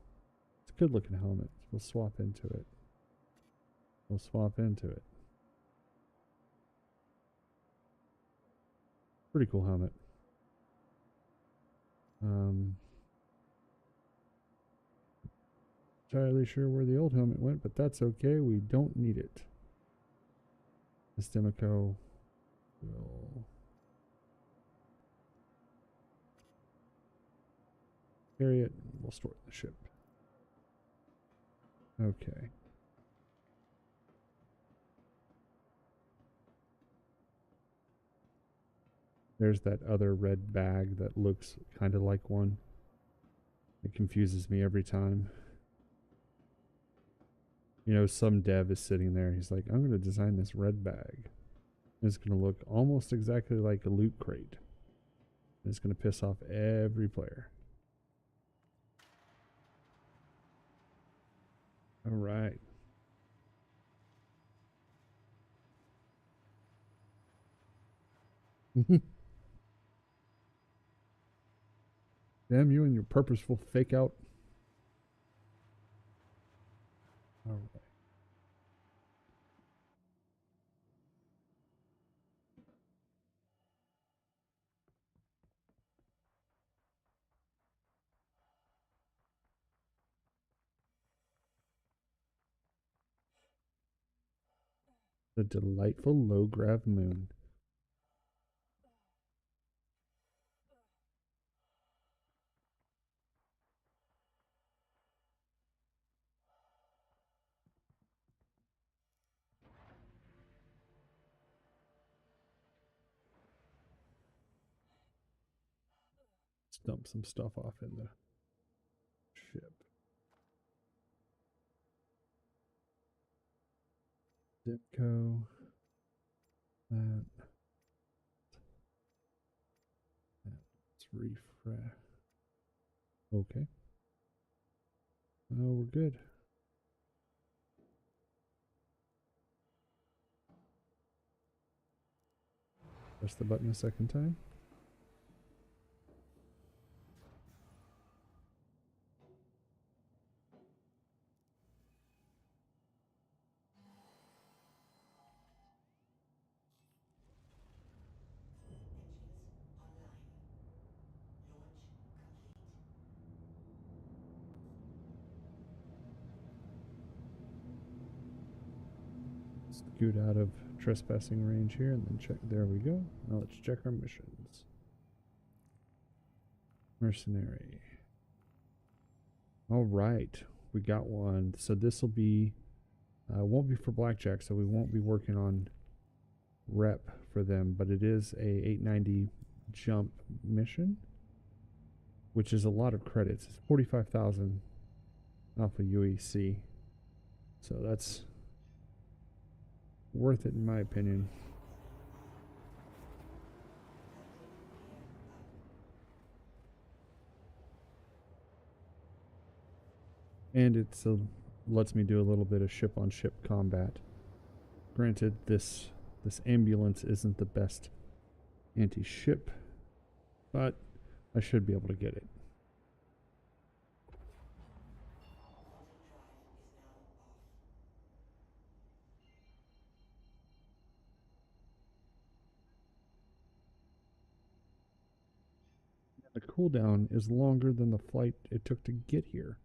It's a good looking helmet. We'll swap into it. We'll swap into it. Pretty cool helmet. Entirely sure where the old helmet went, but that's okay. We don't need it. This Demico will carry it. We'll store it in the ship. Okay. There's that other red bag that looks kind of like one. It confuses me every time. You know, some dev is sitting there. He's like, I'm going to design this red bag. It's going to look almost exactly like a loot crate. And it's going to piss off every player. All right. Damn you and your purposeful fake out. All right. The delightful low grav moon. Let's dump some stuff off in the ship. Dipco. That. Let's refresh. Okay. Oh, we're good. Press the button a second time. Scoot out of trespassing range here and then check. There we go. Now let's check our missions. Mercenary. All right, we got one. So this will be, won't be for blackjack, so we won't be working on rep for them, but it is a 890 jump mission, which is a lot of credits. It's 45,000 off of UEC. So that's worth it in my opinion. And it lets me do a little bit of ship-on-ship combat. Granted, this ambulance isn't the best anti-ship, but I should be able to get it. The cooldown is longer than the flight it took to get here.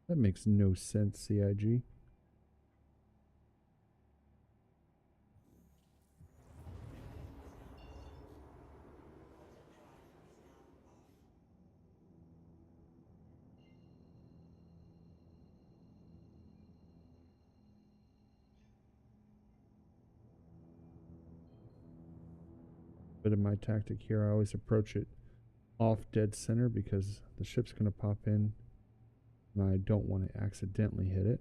That makes no sense, CIG. Bit of my tactic here, I always approach it off dead center because the ship's going to pop in and I don't want to accidentally hit it.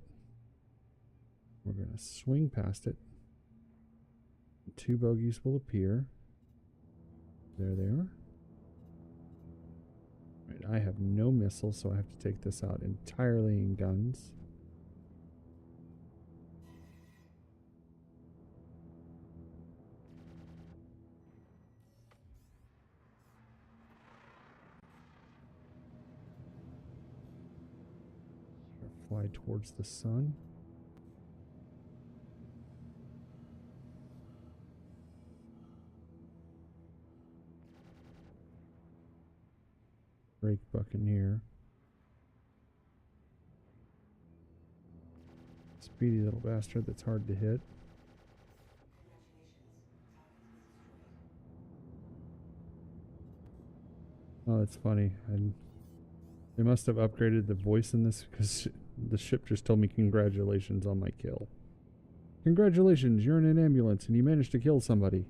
We're going to swing past it. 2 bogeys will appear. There they are. Right, I have no missiles, so I have to take this out entirely in guns. Fly towards the sun. Break Buccaneer. Speedy little bastard that's hard to hit. Oh, that's funny. They must have upgraded the voice in this because the ship just told me congratulations on my kill. Congratulations, you're in an ambulance and you managed to kill somebody.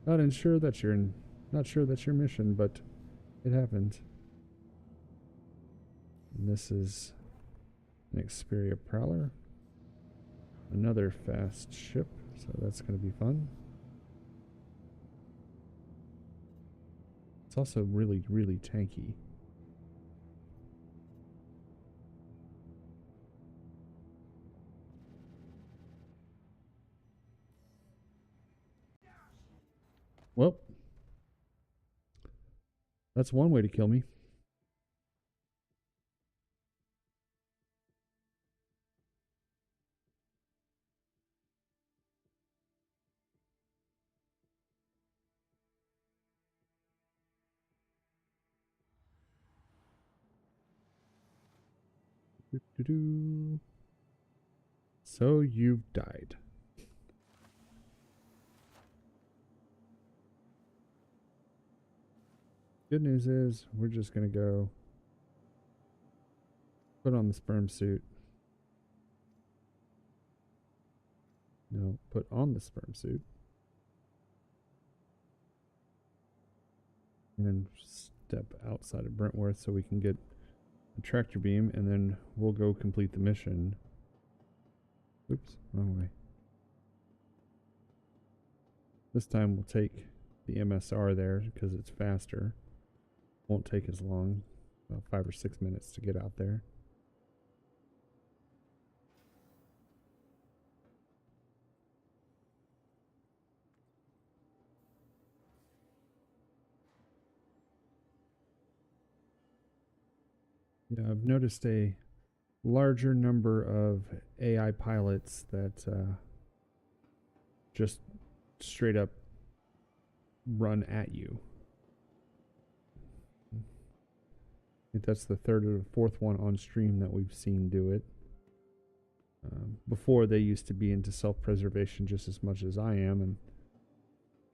Not sure that's your mission, but it happened. And this is an Xperia Prowler. Another fast ship, so that's going to be fun. It's also really, really tanky. Well, that's one way to kill me. So you've died. Good news is we're just going to go put on the sperm suit. No, put on the sperm suit. And step outside of Brentworth so we can get a tractor beam, and then we'll go complete the mission. Oops, wrong way. This time we'll take the MSR there because it's faster. Won't take as long, about 5 or 6 minutes to get out there. Yeah, I've noticed a larger number of AI pilots that just straight up run at you. I think that's the 3rd or 4th one on stream that we've seen do it. Before, they used to be into self-preservation just as much as I am, and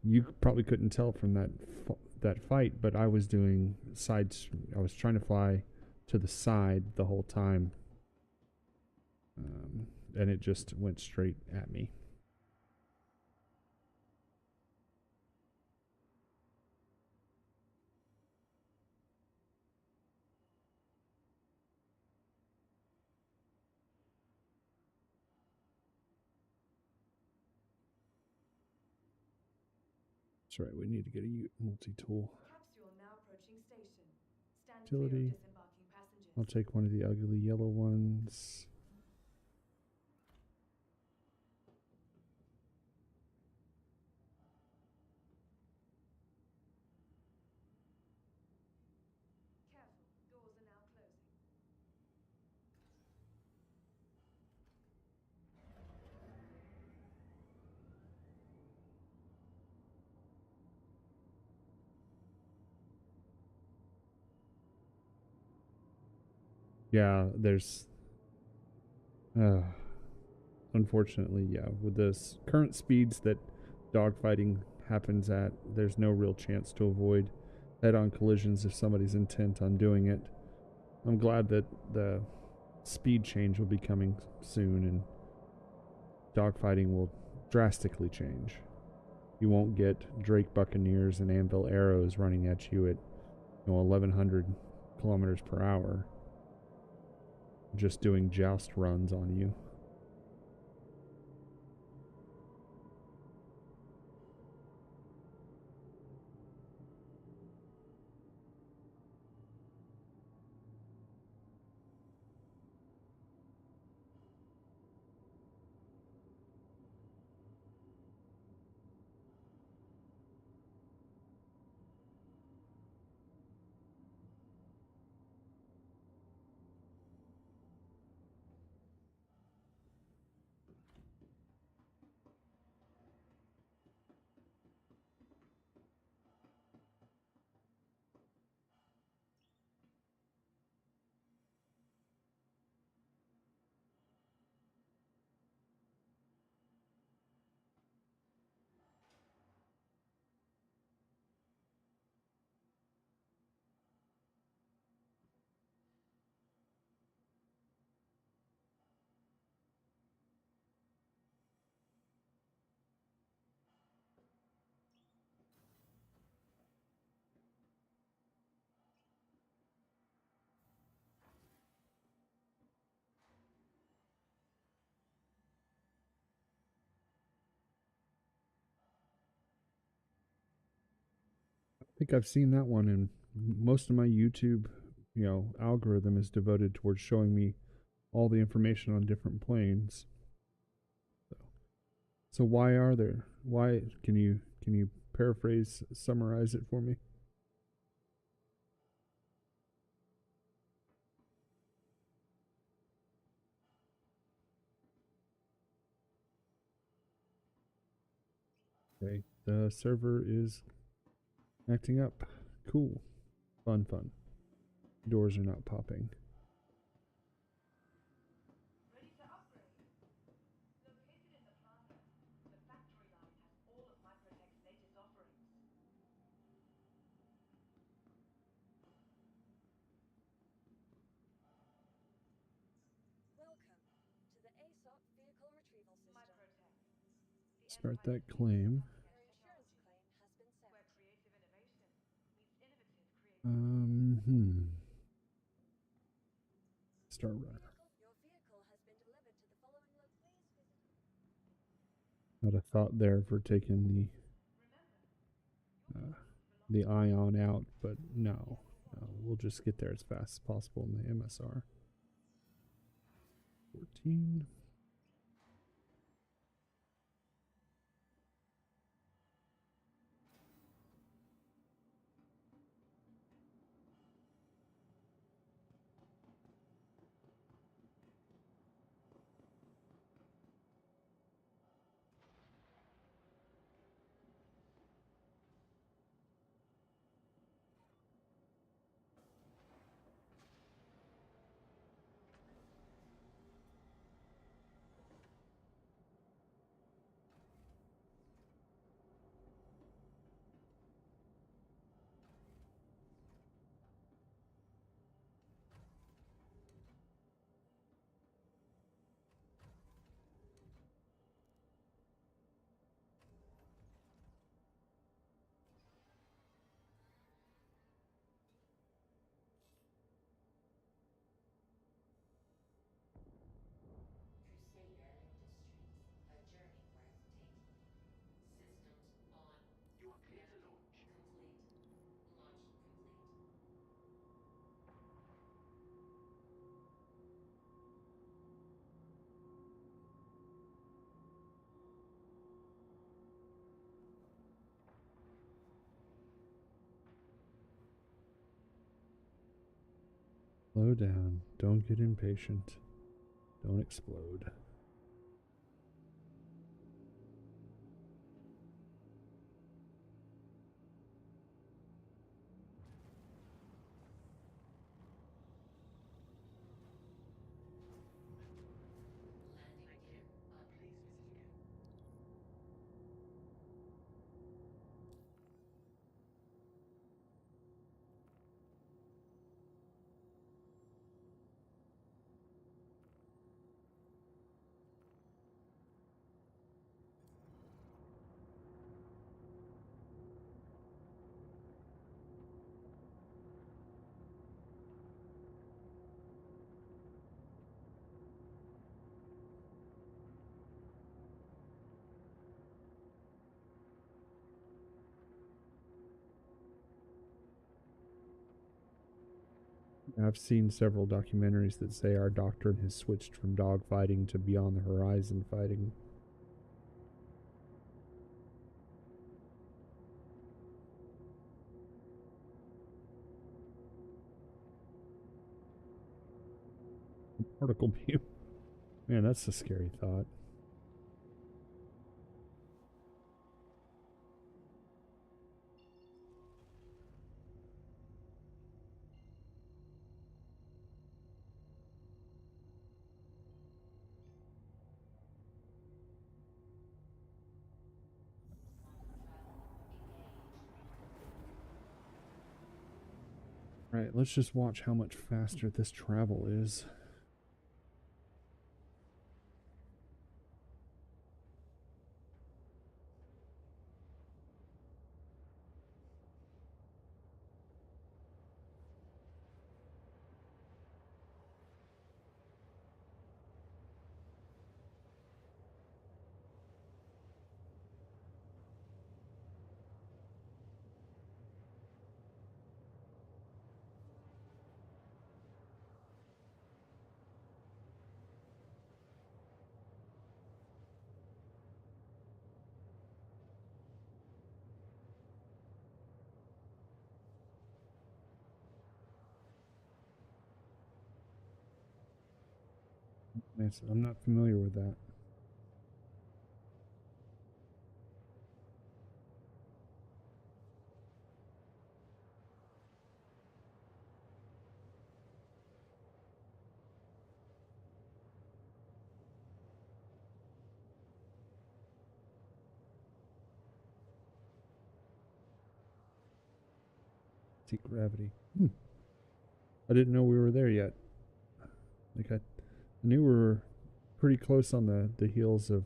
you probably couldn't tell from that fight, but I was doing sides. I was trying to fly to the side the whole time, and it just went straight at me. That's right, we need to get a multi-tool. Capsule now approaching station. Stand clear of Utility. disembarking passengers. I'll take one of the ugly yellow ones. Careful, doors are now closing. Yeah, there's unfortunately, yeah, with the current speeds that dogfighting happens at, there's no real chance to avoid head-on collisions if somebody's intent on doing it. I'm glad that the speed change will be coming soon and dogfighting will drastically change. You won't get Drake Buccaneers and Anvil Arrows running at you at 1100 kilometers per hour, just doing joust runs on you. I think I've seen that one, and most of my YouTube, algorithm is devoted towards showing me all the information on different planes. So why are there? Why can you paraphrase, summarize it for me? Okay, the server is acting up. Cool, fun. Doors are not popping. Ready to upgrade. Located in the plaza, the factory line has all of Microtech's latest offerings. Welcome to the ASOC Vehicle Retrieval System. Microtech, the Start enterprise that claim. Your insurance claim has been sent. where creative innovation meets innovative creativity. Start runner. Your vehicle has been delivered to the following location. Please visit. Not a thought there for taking the ion out, but no, we'll just get there as fast as possible in the MSR. 14. Slow down. Don't get impatient. Don't explode. I've seen several documentaries that say our doctrine has switched from dogfighting to beyond the horizon fighting. Particle beam. Man, that's a scary thought. Right, let's just watch how much faster this travel is. I'm not familiar with that. Gravity. I didn't know we were there yet. Like I knew we were pretty close on the heels of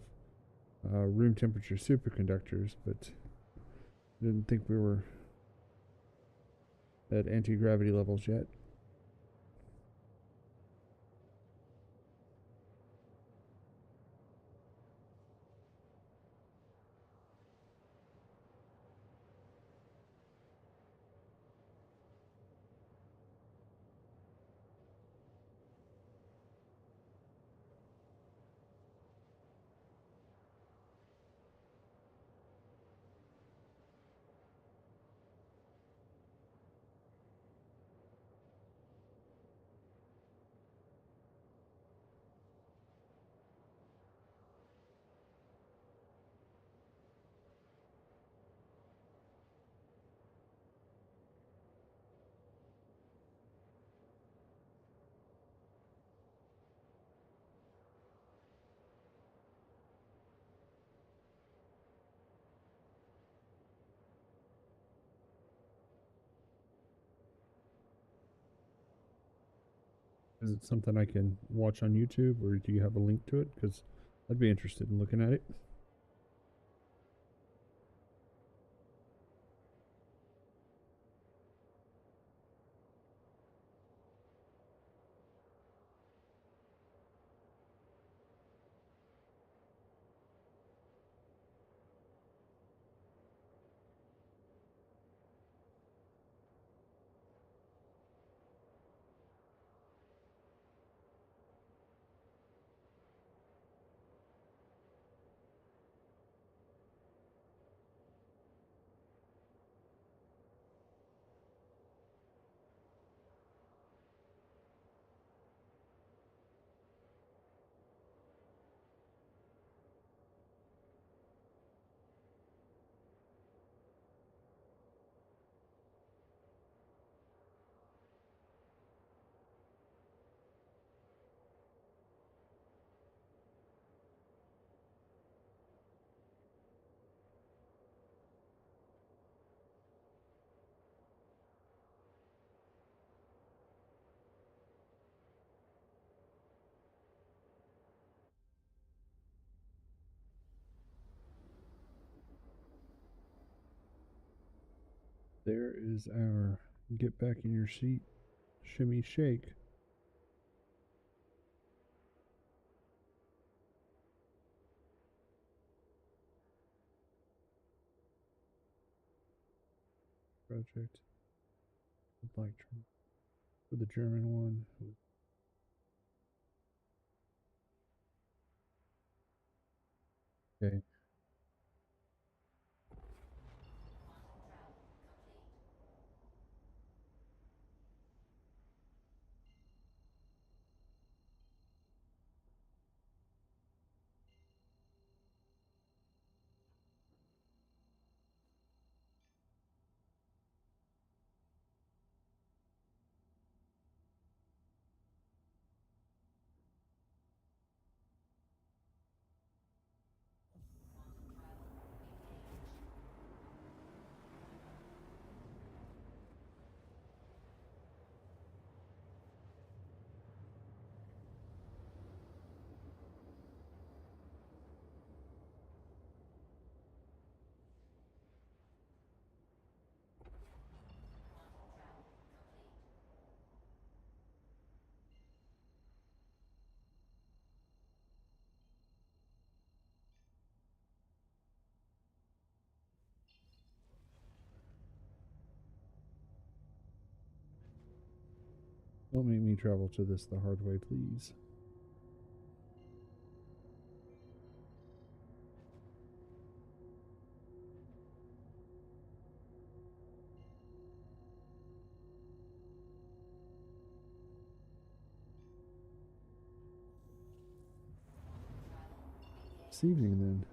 room temperature superconductors, but didn't think we were at anti-gravity levels yet. Is it something I can watch on YouTube, or do you have a link to it? Because I'd be interested in looking at it. There is our get back in your seat, shimmy shake. Project. I'd like for the German one. Okay. Don't make me travel to this the hard way, please. This evening, then.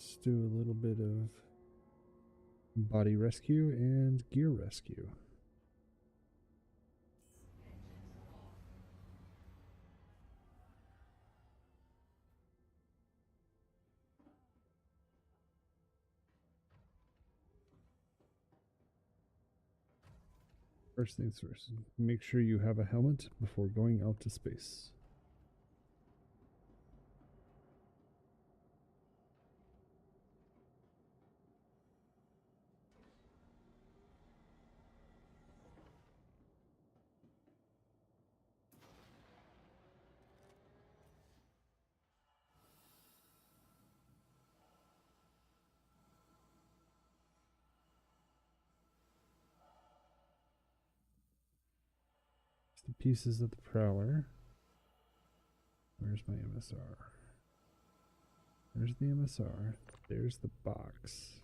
Let's do a little bit of body rescue and gear rescue. First things first, make sure you have a helmet before going out to space. The pieces of the prowler. Where's my MSR? There's the MSR. There's the box.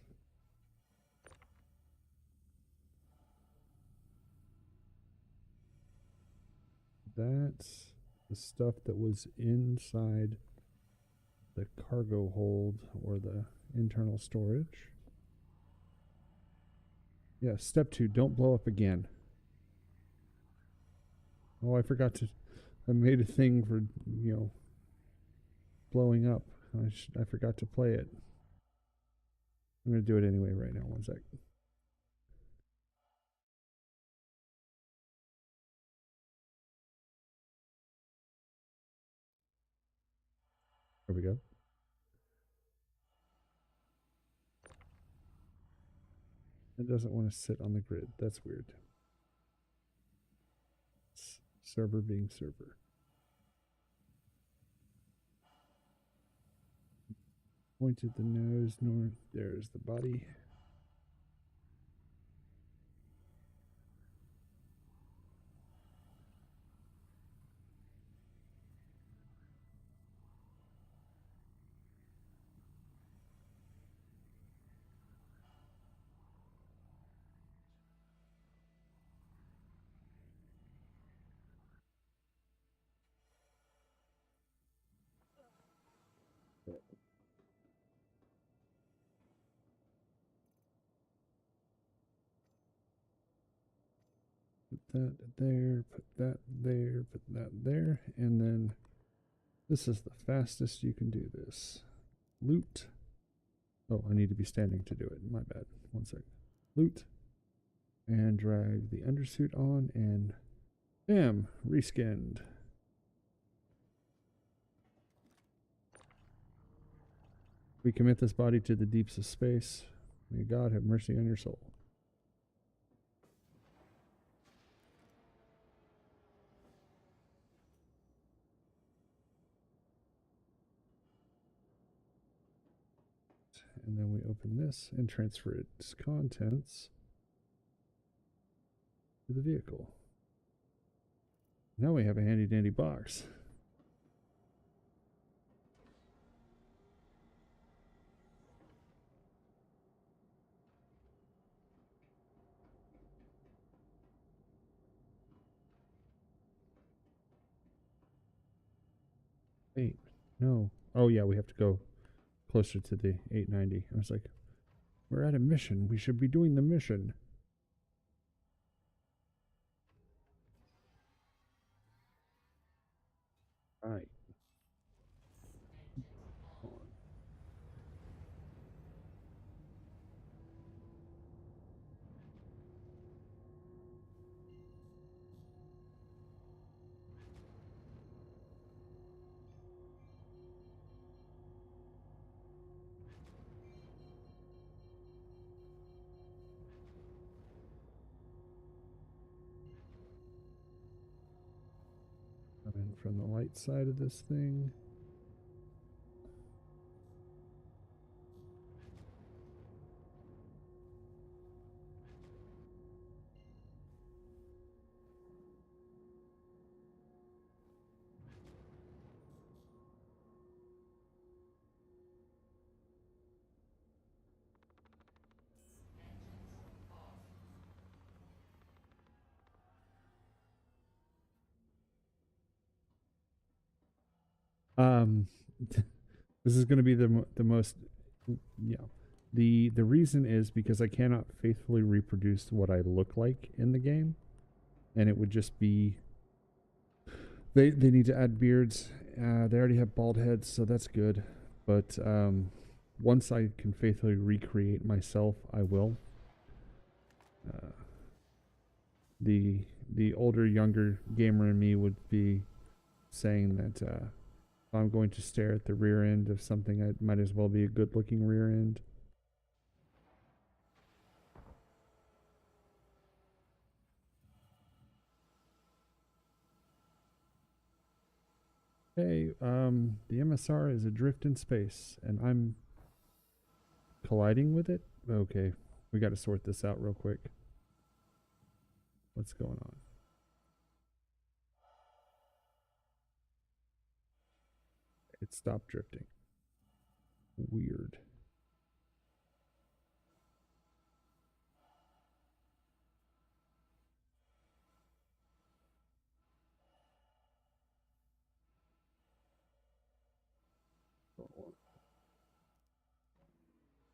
That's the stuff that was inside the cargo hold or the internal storage. Yeah, step 2, don't blow up again. Oh, I forgot to, I made a thing for, blowing up. I forgot to play it. I'm going to do it anyway right now. One sec. There we go. It doesn't want to sit on the grid. That's weird. Server being server. Pointed the nose north. There's the body. Put that there, put that there, put that there, and then this is the fastest you can do this. Loot. Oh, I need to be standing to do it. My bad. One second. Loot. And drag the undersuit on and bam, reskinned. We commit this body to the deeps of space. May God have mercy on your soul. And then we open this and transfer its contents to the vehicle. Now we have a handy dandy box. Wait, no. Oh yeah, we have to go closer to the 890. I was like, we're at a mission. We should be doing the mission. Right. Come in from the light side of this thing. Um, this is going to be the most, yeah. The reason is because I cannot faithfully reproduce what I look like in the game, and it would just be. They need to add beards. They already have bald heads, so that's good. But once I can faithfully recreate myself, I will. The older, younger gamer in me would be saying that if I'm going to stare at the rear end of something, it might as well be a good-looking rear end. Hey, the MSR is adrift in space, and I'm colliding with it? Okay, we got to sort this out real quick. What's going on? It stopped drifting. Weird.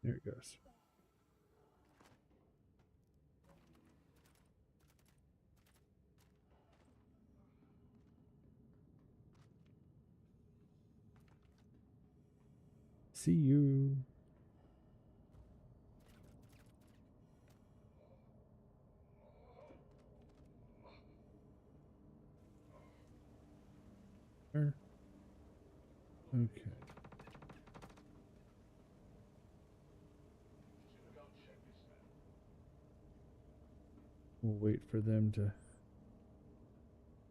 There it goes. See you. There. Okay. We'll wait for them to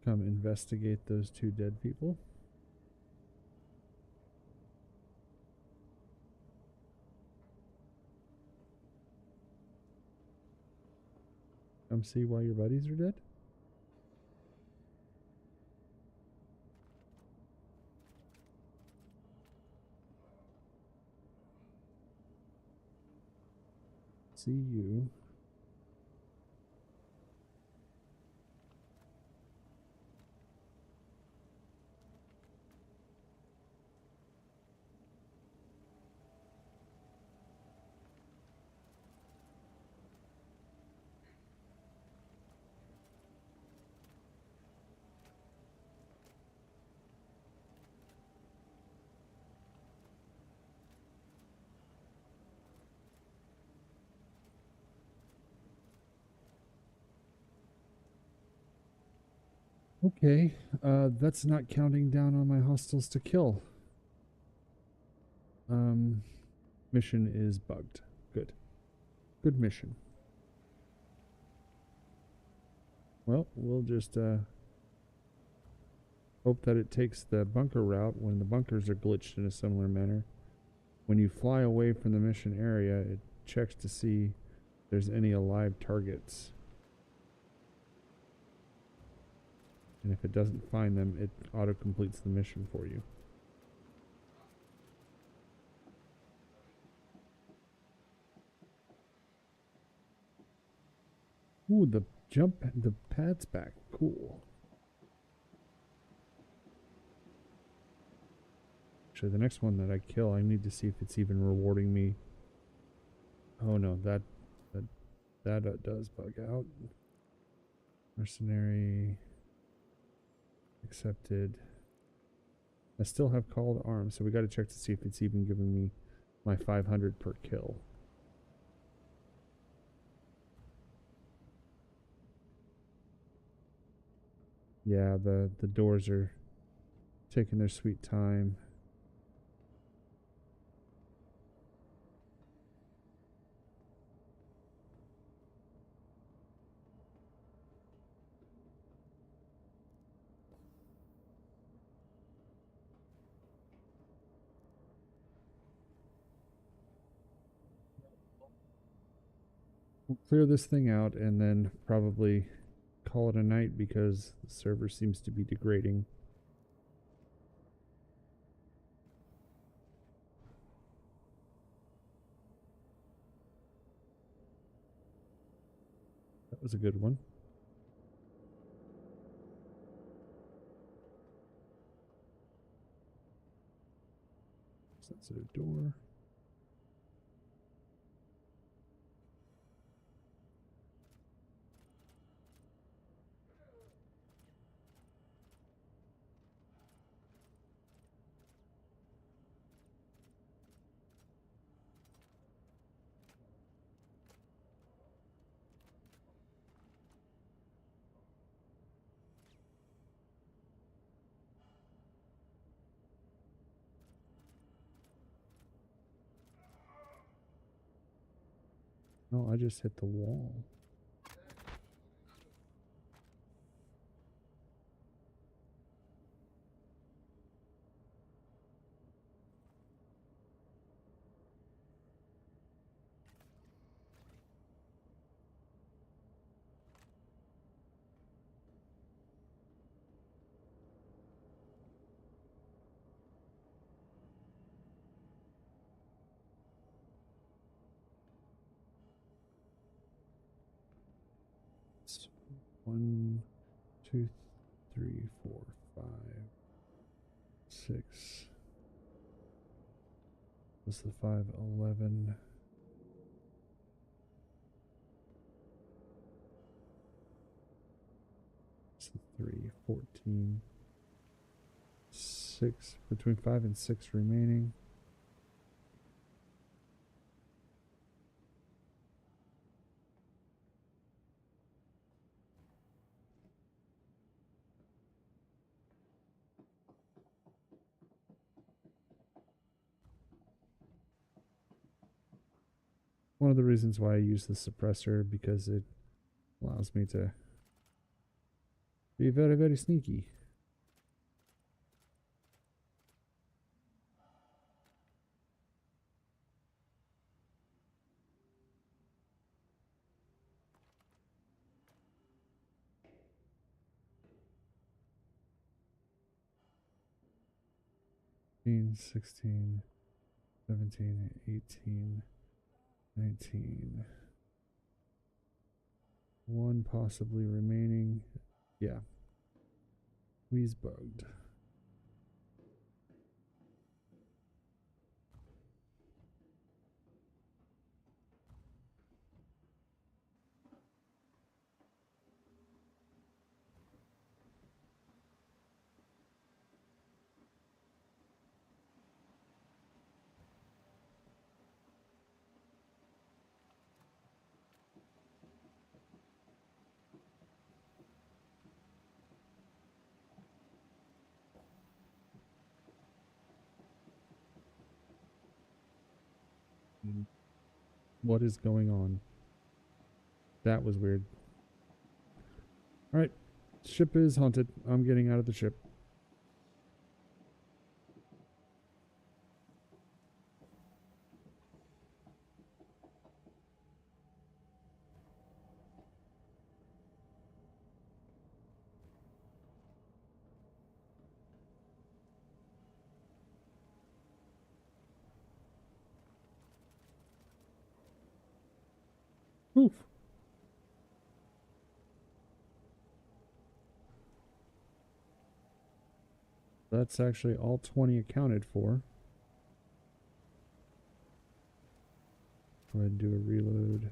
come investigate those two dead people. Come see why your buddies are dead? See you. Okay, that's not counting down on my hostiles to kill. Mission is bugged. Good. Good mission. Well, we'll just hope that it takes the bunker route when the bunkers are glitched in a similar manner. When you fly away from the mission area, it checks to see if there's any alive targets. And if it doesn't find them, it auto-completes the mission for you. Ooh, the pad's back. Cool. Actually, the next one that I kill, I need to see if it's even rewarding me. Oh no, that does bug out. Mercenary accepted. I still have call to arms, so we got to check to see if it's even giving me my 500 per kill. Yeah, the doors are taking their sweet time. We'll clear this thing out and then probably call it a night because the server seems to be degrading. That was a good one. Sensitive door. No, I just hit the wall. It's 1, 2, 3, 4, 5, 6. This is the 5, 11. This is 3, 14. 6, between 5 and 6 remaining. One of the reasons why I use the suppressor, because it Allows me to be very, very sneaky. Fifteen, 16, 17, 18, 19. One possibly remaining. Yeah. Wheeze bugged. What is going on? That was weird. Alright. Ship is haunted. I'm getting out of the ship. Oof. That's actually all 20 accounted for. Go ahead and do a reload.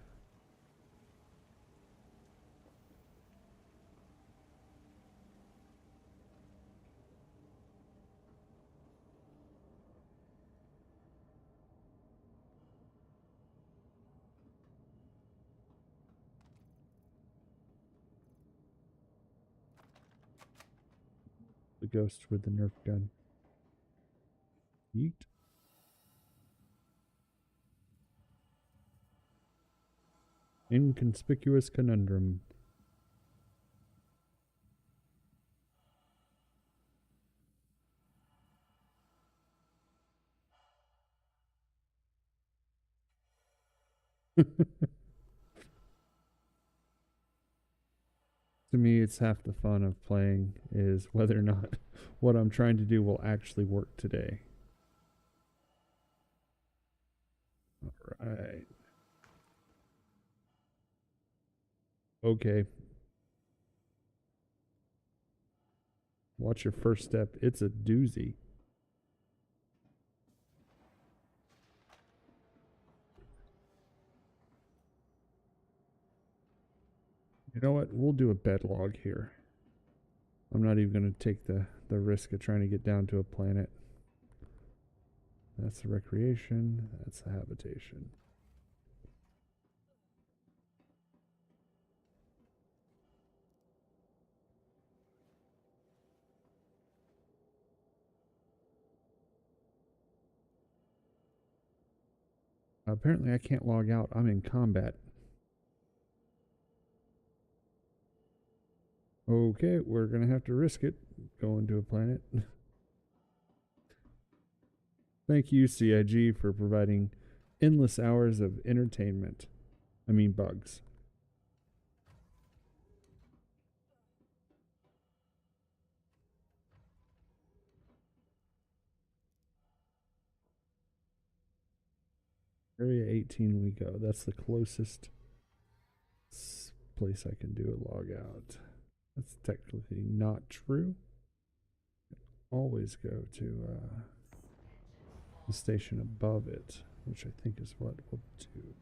The ghost with the Nerf gun. Yeet. Inconspicuous conundrum. To me, it's half the fun of playing is whether or not what I'm trying to do will actually work today. Alright. Okay. Watch your first step. It's a doozy. You know what? We'll do a bed log here. I'm not even going to take the risk of trying to get down to a planet. That's the recreation. That's the habitation. Apparently I can't log out. I'm in combat. Okay, we're going to have to risk it. Going to a planet. Thank you, CIG, for providing endless hours of entertainment. I mean, bugs. Area 18 we go. That's the closest place I can do a log out. That's technically not true. Always go to the station above it, which I think is what we'll do.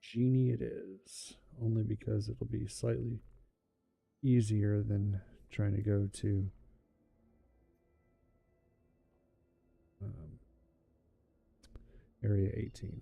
Genie it is, only because it'll be slightly easier than trying to go to Area 18.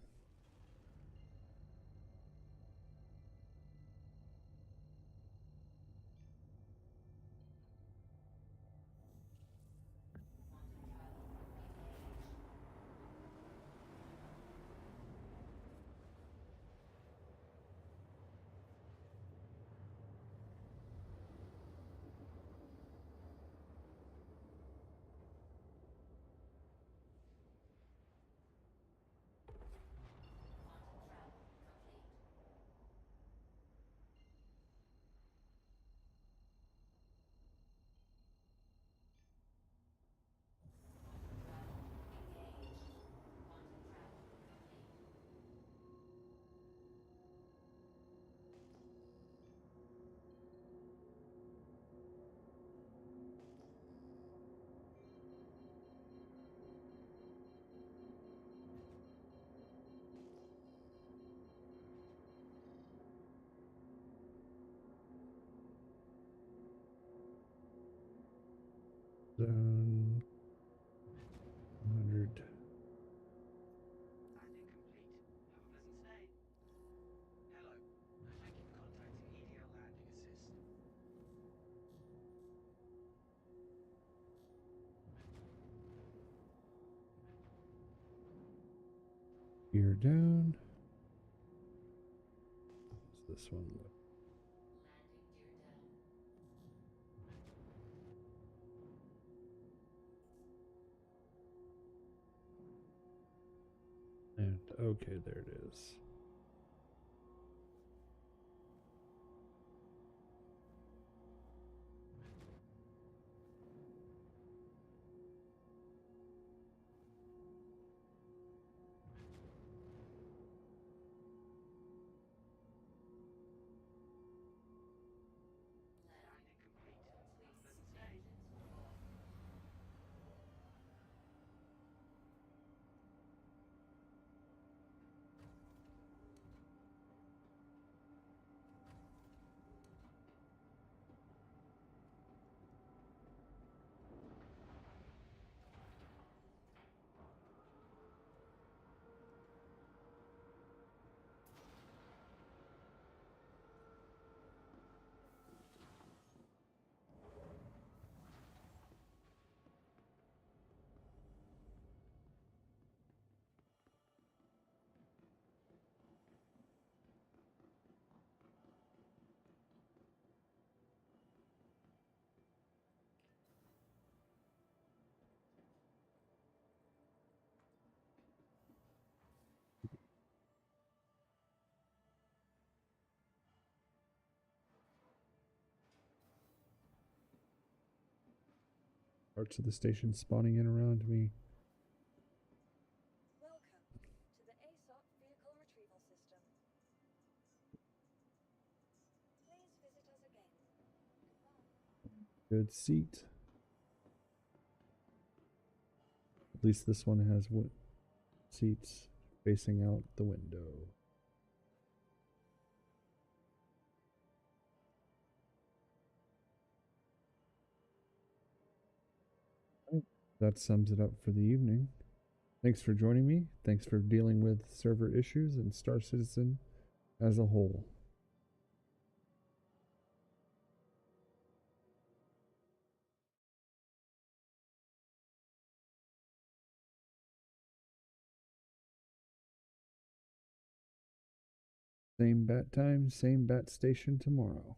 Zone 100. Landing complete. Have a pleasant stay. Hello. Thank you for contacting EDL Landing Assist. Gear down. How's this one look? And okay, there it is. Landing complete. Have a pleasant stay. Parts of the station spawning in around me. Welcome to the ASOC Vehicle Retrieval System. Please visit us again. Goodbye. Good seat. At least this one has seats facing out the window. That sums it up for the evening. Thanks for joining me. Thanks for dealing with server issues and Star Citizen as a whole. Same bat time, same bat station tomorrow.